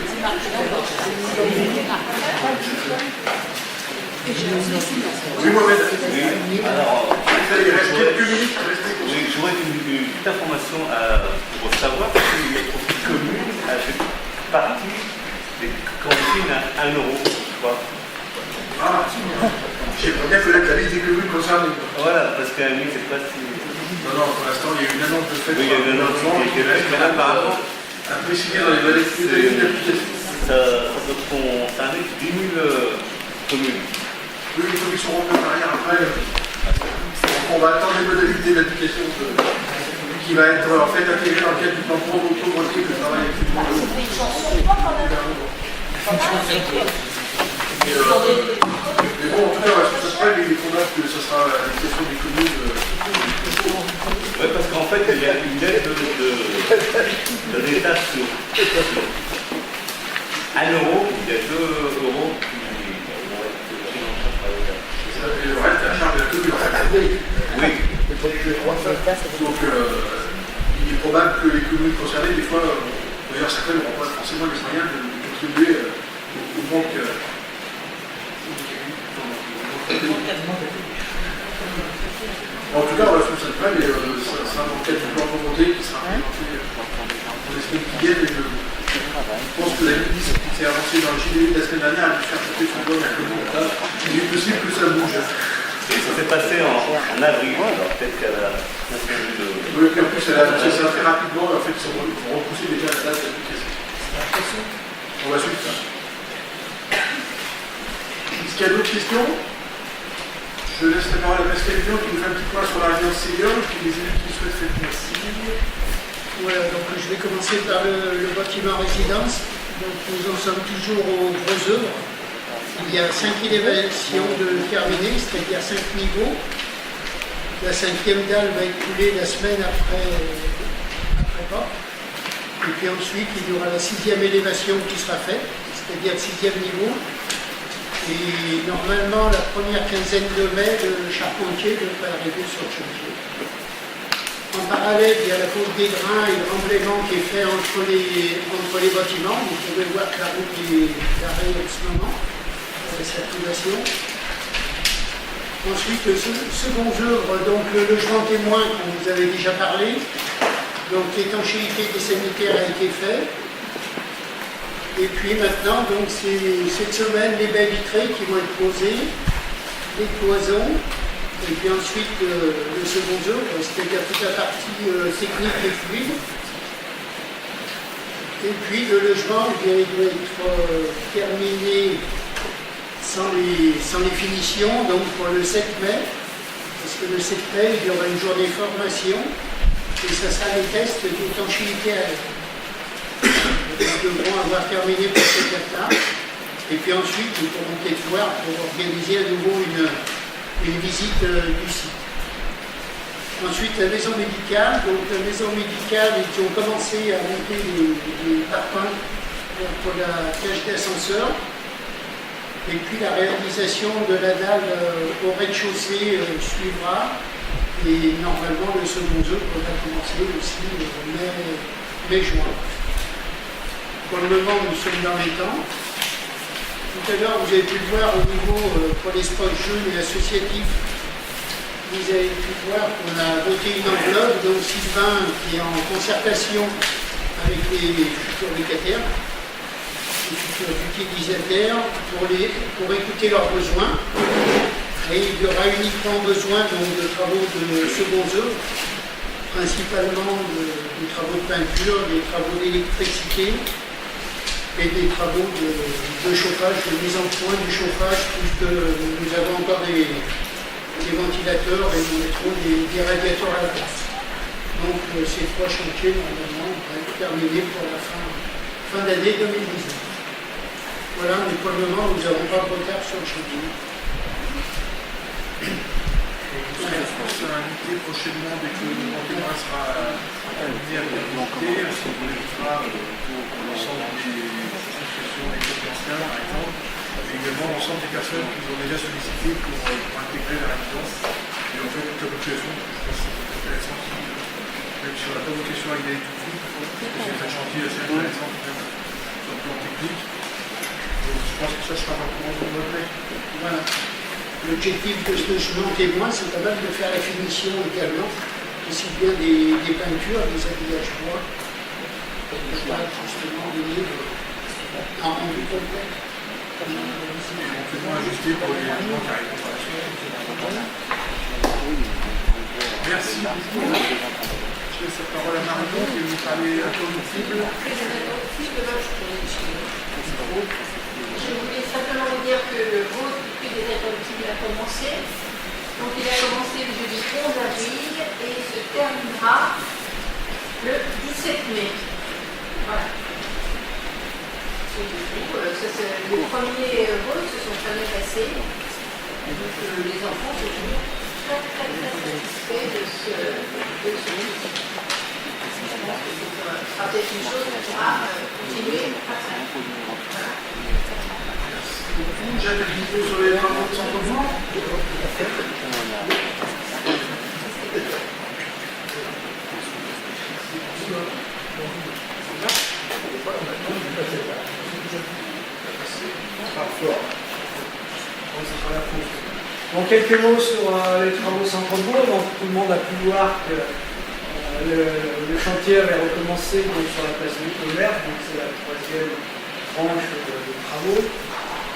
Oui, Mohamed. Oui, alors, il reste quelques minutes. oui, j'aurais une petite information pour savoir si les communes achètent partie des cantines à 1 €, je crois. Ah, j'aimerais bien connaître la liste des communes concernées. Voilà, parce qu'à la limite, c'est pas si. Non, pour l'instant, il y a eu une annonce de fait. Oui, il y a une annonce qui est faite, mais apparemment, à préciser dans les modalités d'application. ça doit concerner 10 000 communes. Oui, les commissions rentrent en arrière après. On va attendre les modalités d'application qui va être en fait intégrée dans le cadre du plan pauvreté que travaille actuellement. C'est une chanson, pas quand même. Mais bon, en tout cas, ce sera les combats que ce sera l'application des communes. Oui, parce qu'en fait, il y a une aide de l'État sur 1 €, il y a 2 € qui vont être pris en charge par l'État. Et le reste, la charge de la commune. Oui. Donc, il est probable que les communes concernées, des fois, d'ailleurs, certaines n'auront pas forcément les moyens de contribuer au manque. En tout cas, on va faire cette plan, mais ça sera dans le cadre du plan pauvreté qui sera présenté dans les semaines qui viennent. Et je pense que la ministre qui s'est avancée dans le JDI de la semaine dernière a dû faire porter son doigt à la commune. Il est possible que ça bouge. Et ça s'est passé en avril, alors peut-être qu'à la Nation Vue de... Oui, puis en plus, elle a annoncé ça très rapidement, et en fait, ils ont repoussé déjà la date d'application. On va suivre ça. Est-ce qu'il y a d'autres questions? Je laisse la parole à Pascal Lyon qui nous fait un petit point sur la résidence senior, et puis les élus qui souhaitent faire merci. Voilà, donc je vais commencer par le bâtiment résidence. Donc nous en sommes toujours aux gros œuvres. Il y a 5 élévations de terminer, c'est-à-dire 5 niveaux. La 5e dalle va être coulée la semaine après pas. Et puis ensuite, il y aura la 6e élévation qui sera faite, c'est-à-dire le 6e niveau. Et normalement, la première quinzaine de mai, le charpentier devrait arriver sur le chantier. En parallèle, il y a la pose des drains et le remblaiement qui est fait entre les bâtiments. Vous pouvez voir que la route est garée en ce moment, pour la circulation. Ensuite, le second œuvre, donc le logement témoin, dont vous avez déjà parlé. Donc l'étanchéité des sanitaires a été faite. Et puis maintenant, donc c'est cette semaine, les baies vitrées qui vont être posées, les cloisons. Et puis ensuite, le second œuvre, c'est-à-dire toute la partie technique et fluide. Et puis le logement, il doit être terminé sans les finitions, donc pour le 7 mai. Parce que le 7 mai, il y aura une journée formation. Et ça sera les tests d'étanchéité à l'air. Nous devrons avoir terminé pour cette date-là. Et puis ensuite, nous pourrons peut-être voir pour organiser à nouveau une visite du site. Ensuite, la maison médicale. Donc, la maison médicale, ils ont commencé à monter les parpaings pour la cage d'ascenseur. Et puis, la réalisation de la dalle au rez-de-chaussée suivra. Et normalement, le second œuvre va commencer aussi mai-juin. Pour le moment, nous sommes dans les temps. Tout à l'heure, vous avez pu le voir au niveau pour les spots jeunes et associatifs. Vous avez pu voir qu'on a voté une enveloppe, donc Sylvain qui est en concertation avec les futurs locataires, les futurs utilisateurs, pour écouter leurs besoins. Et il y aura uniquement besoin donc, de travaux de second œuvre, principalement des travaux de peinture, des travaux d'électricité, et des travaux de chauffage, de mise en point du chauffage, puisque nous avons encore des ventilateurs et nous mettrons des radiateurs à la place. Donc ces 3 chantiers, normalement, vont être terminés pour la fin d'année 2019. Voilà, mais pour le moment, nous n'avons pas de retard sur le chantier. On sera invité prochainement dès que le témoin sera terminé à l'unité, on vous invitera pour l'ensemble des associations et des anciens, par exemple, et également l'ensemble des personnes qui nous ont déjà sollicité pour intégrer la résidence. Et en fait, toute la population, je pense que c'est intéressant, même si on n'a pas vocation à y aller tout de suite, parce que c'est un chantier assez intéressant, même sur le plan technique. Donc je pense que ça sera dans le mois de mai. Voilà. L'objectif de ce logement témoin, c'est quand même de faire la finition également, aussi bien des peintures, des habillages bois, pour pouvoir justement donner un rendu complet. Éventuellement ajusté pour les éléments qui arrivent par la suite. Merci beaucoup. Je laisse la parole à Marion qui va nous parler incorruptible. Je voulais simplement vous dire que le vote du prix des incorruptibles a commencé. Donc il a commencé le jeudi 11 avril et se terminera le 17 mai. Voilà. Et du coup, les premiers votes se sont très bien passés. Donc les enfants sont toujours très satisfaits de ce vote. Je pense que ce sera peut-être une chose qu'on pourra continuer après. Voilà. Vous, Jacques, sur les travaux de centre-bourg. Donc quelques mots sur les travaux Centre-Bourg. Donc tout le monde a pu voir que le chantier avait recommencé donc, sur la place du commerce, donc c'est la 3e branche de travaux.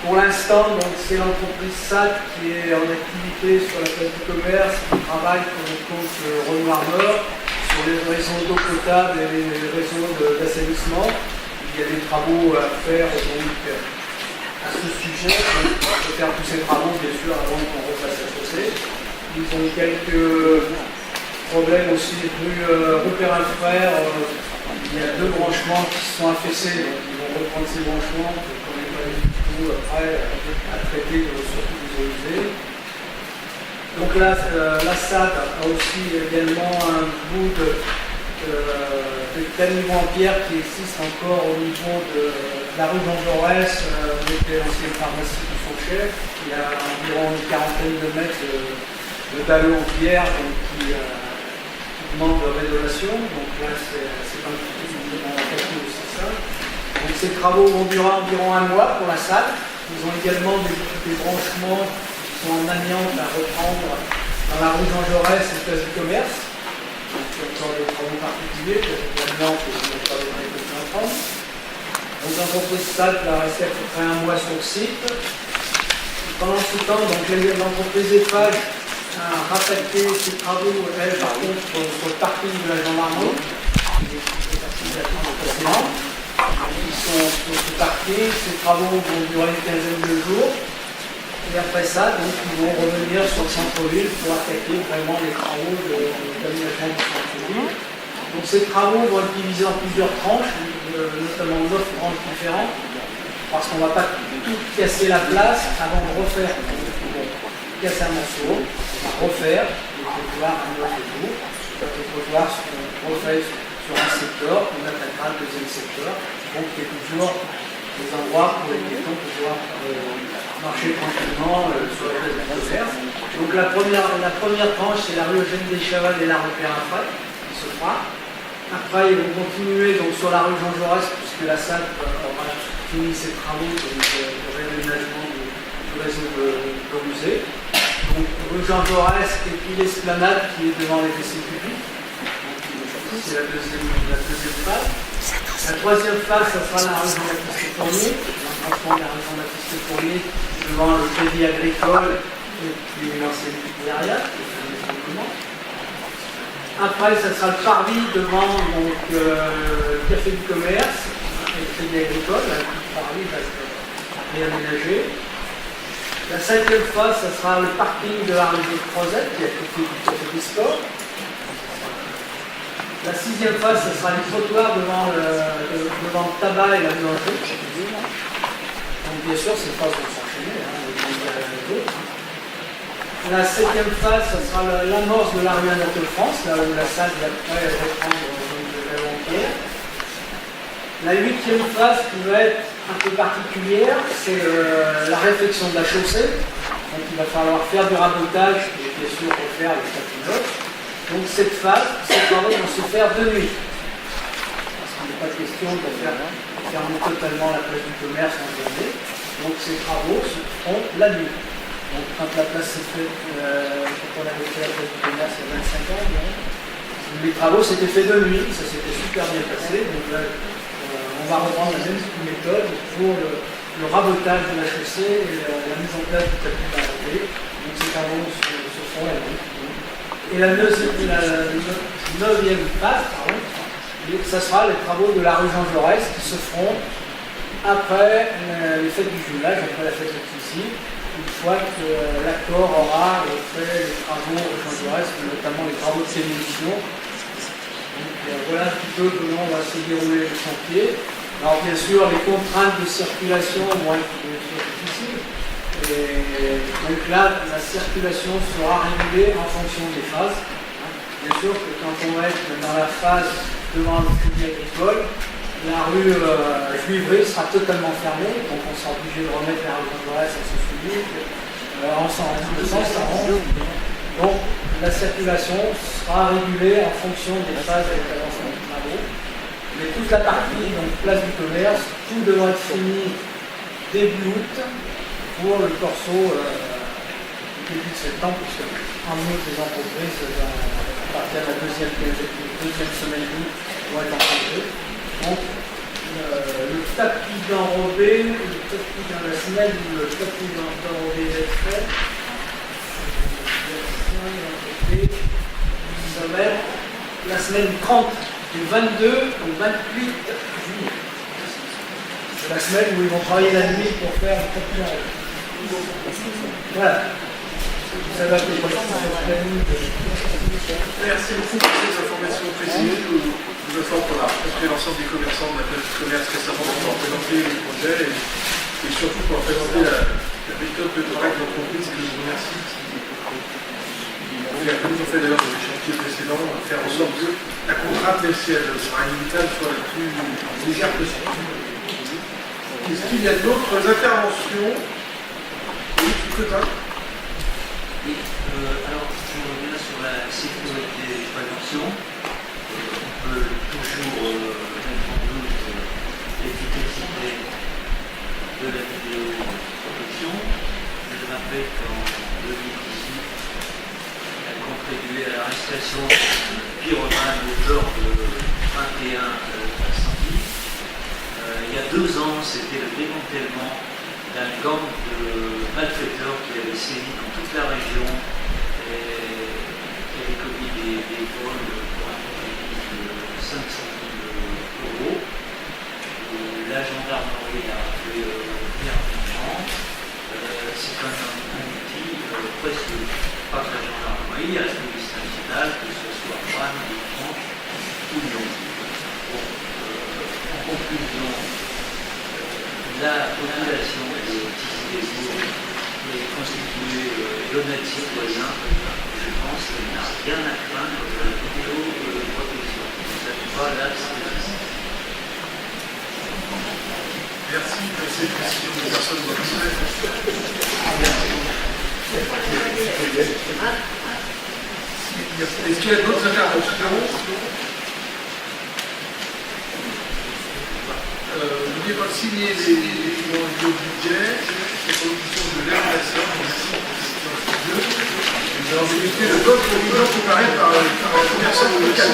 Pour l'instant, donc, c'est l'entreprise SAT qui est en activité sur la place du commerce, qui travaille pour le compte Renoir Nord sur les réseaux d'eau potable et les réseaux d'assainissement. Il y a des travaux à faire donc, à ce sujet. Donc, il faut faire tous ces travaux, bien sûr, avant qu'on refasse la chaussée. Ils ont quelques problèmes aussi rue Perrin-Frère. Il y a 2 branchements qui se sont affaissés, donc ils vont reprendre ces branchements pour qu'on n'ait pas du tout après à traiter surtout des eaux usées. Donc là, la SAD a aussi également un bout de caniveau en pierre qui existe encore au niveau de la rue Jean Jaurès, où était l'ancienne pharmacie de son chef. Il y a environ une quarantaine de mètres de dalles en pierre donc, qui demande de rénovation. Donc là, c'est un petit peu aussi ça. Donc ces travaux vont durer environ 1 mois pour la salle. Ils ont également des branchements qui sont en amiante à reprendre dans la rue Jean Jaurès et place du commerce. Donc il y a encore des travaux particuliers, l'amiante et je ne vais pas les répéter en France. Donc l'entreprise SAD va rester à peu près 1 mois sur le site. Pendant ce temps, l'entreprise EPAGE a rattaqué ses travaux, elle, par contre, sur le parking de la gendarmerie. Ils sont sur ce parking, ces travaux vont durer une quinzaine de jours. Et après ça, donc, ils vont revenir sur le centre-ville pour attaquer vraiment les travaux d'aménagement du centre-ville. Donc ces travaux vont être divisés en plusieurs tranches, notamment 9 tranches différentes, parce qu'on ne va pas tout casser la place avant de refaire. Casser un morceau, on va refaire les trottoirs à 9 et tout. Les trottoirs seront refaits sur un secteur, on attaquera le deuxième secteur. Donc il y a toujours des endroits pour les piétons pour pouvoir marcher tranquillement sur la place du commerce. Donc la première tranche, c'est la rue Eugène Deschavals et la rue Perrin-Frère qui se fera. Après, ils vont continuer donc, sur la rue Jean Jaurès, puisque la salle aura fini ses travaux de réaménagement du réseau de musée. Donc rue Jean Jaurès et puis l'esplanade qui est devant les WC publics. C'est la deuxième phase. La troisième phase, ça sera la rue Jean-Baptiste Fournier, l'emplacement de la rue Jean-Baptiste Fournier devant le crédit agricole et puis l'ancienne commissariat, qui est fermé simplement. Après, ça sera le parvis devant le café du commerce et le crédit agricole. Le parvis va être réaménagé. La 5e phase, ça sera le parking de la rue de Crozet, qui est à côté du café des sports. La 6e phase, ce sera les trottoirs devant le tabac et la boulangerie. Donc bien sûr, ces phases vont s'enchaîner. La 7e phase, ce sera l'amorce de la rue Anatole France, là où la salle va reprendre de la pierre. La 8e phase, qui va être un peu particulière, c'est la réfection de la chaussée. Donc il va falloir faire du rabotage et bien sûr refaire les tapis. Donc cette phase, ces travaux vont se faire de nuit. Parce qu'il n'est pas question de fermer totalement la place du commerce en journée. Donc ces travaux se feront la nuit. Donc quand la place s'est faite, quand on avait fait la place du commerce il y a 25 ans, les travaux s'étaient faits de nuit, ça s'était super bien passé. Donc là, on va reprendre la même méthode pour le rabotage de la chaussée et la mise en place du tapis d'arrêté. Donc ces travaux se font la nuit. Et la 9e phase, ça sera les travaux de la rue Jean Jaurès qui se feront après les fêtes du jumelage, après la fête de Clichy, une fois que l'accord aura fait les travaux de Jean Jaurès, notamment les travaux de démolition. Voilà un petit peu comment va se dérouler le chantier. Alors bien sûr, les contraintes de circulation vont être difficiles. Et donc là, la circulation sera régulée en fonction des phases. Bien sûr que quand on va être dans la phase devant le crédit agricole, la rue Juivry sera totalement fermée, donc on sera obligé de remettre la rue Jean Jaurès à son suivi, en sens arrange. Donc la circulation sera régulée en fonction des phases avec l'avancement des travaux. Mais toute la partie, donc place du commerce, tout devra être fini début août pour le corso début de septembre, puisque en août les entreprises, à partir de la deuxième semaine d'août, vont être en congé. Donc le tapis d'enrobé, le tapis dans la semaine où le tapis d'enrobé est fait, ça va être la semaine 30, du 22 au 28 juillet. C'est la semaine où ils vont travailler la nuit pour faire le tapis d'enrobé. Voilà. Ça va être Merci beaucoup pour ces informations précises. Nous informe qu'on a rencontré l'ensemble des commerçants de la place du commerce récemment pour leur présenter les projets et surtout pour leur présenter la méthode de travail de l'entreprise que je vous remercie. Comme nous ont fait d'ailleurs dans les chantiers précédents, faire en sorte que la contrainte, même si elle sera inévitable, soit la plus légère possible. Est-ce qu'il y a d'autres interventions? Oui, tout le temps. Oui, alors je reviens sur la sécurité et prévention. On peut toujours mettre en doute l'efficacité de la vidéoprotection. Je rappelle qu'en 2018, elle a contribué à l'arrestation d'un pyromane auteur de 21 incendies. Il y a 2 ans, c'était le démantèlement d'un gang de malfaiteurs qui avait sévi dans toute la région et qui avait commis des vols pour un prix de 500 000 €. La gendarmerie a fait bien comprendre. C'est quand même un outil presque pas que la gendarmerie, à la police nationale, que ce soit Rouen, Villefranche ou Lyon. En conclusion, la population de Tizi-les-Bourgs est constituée d'honnêtes citoyens. Je pense qu'elle n'a rien à craindre de la vidéoprotection. Ça n'est pas là, Merci pour ces questions des personnes vaccinées. Est-ce qu'il y a d'autres interventions? N'oubliez pas de signer les documents liés au budget, les productions de l'évaluation, nous allons éviter le vote pour l'union préparé par la commerçante locale.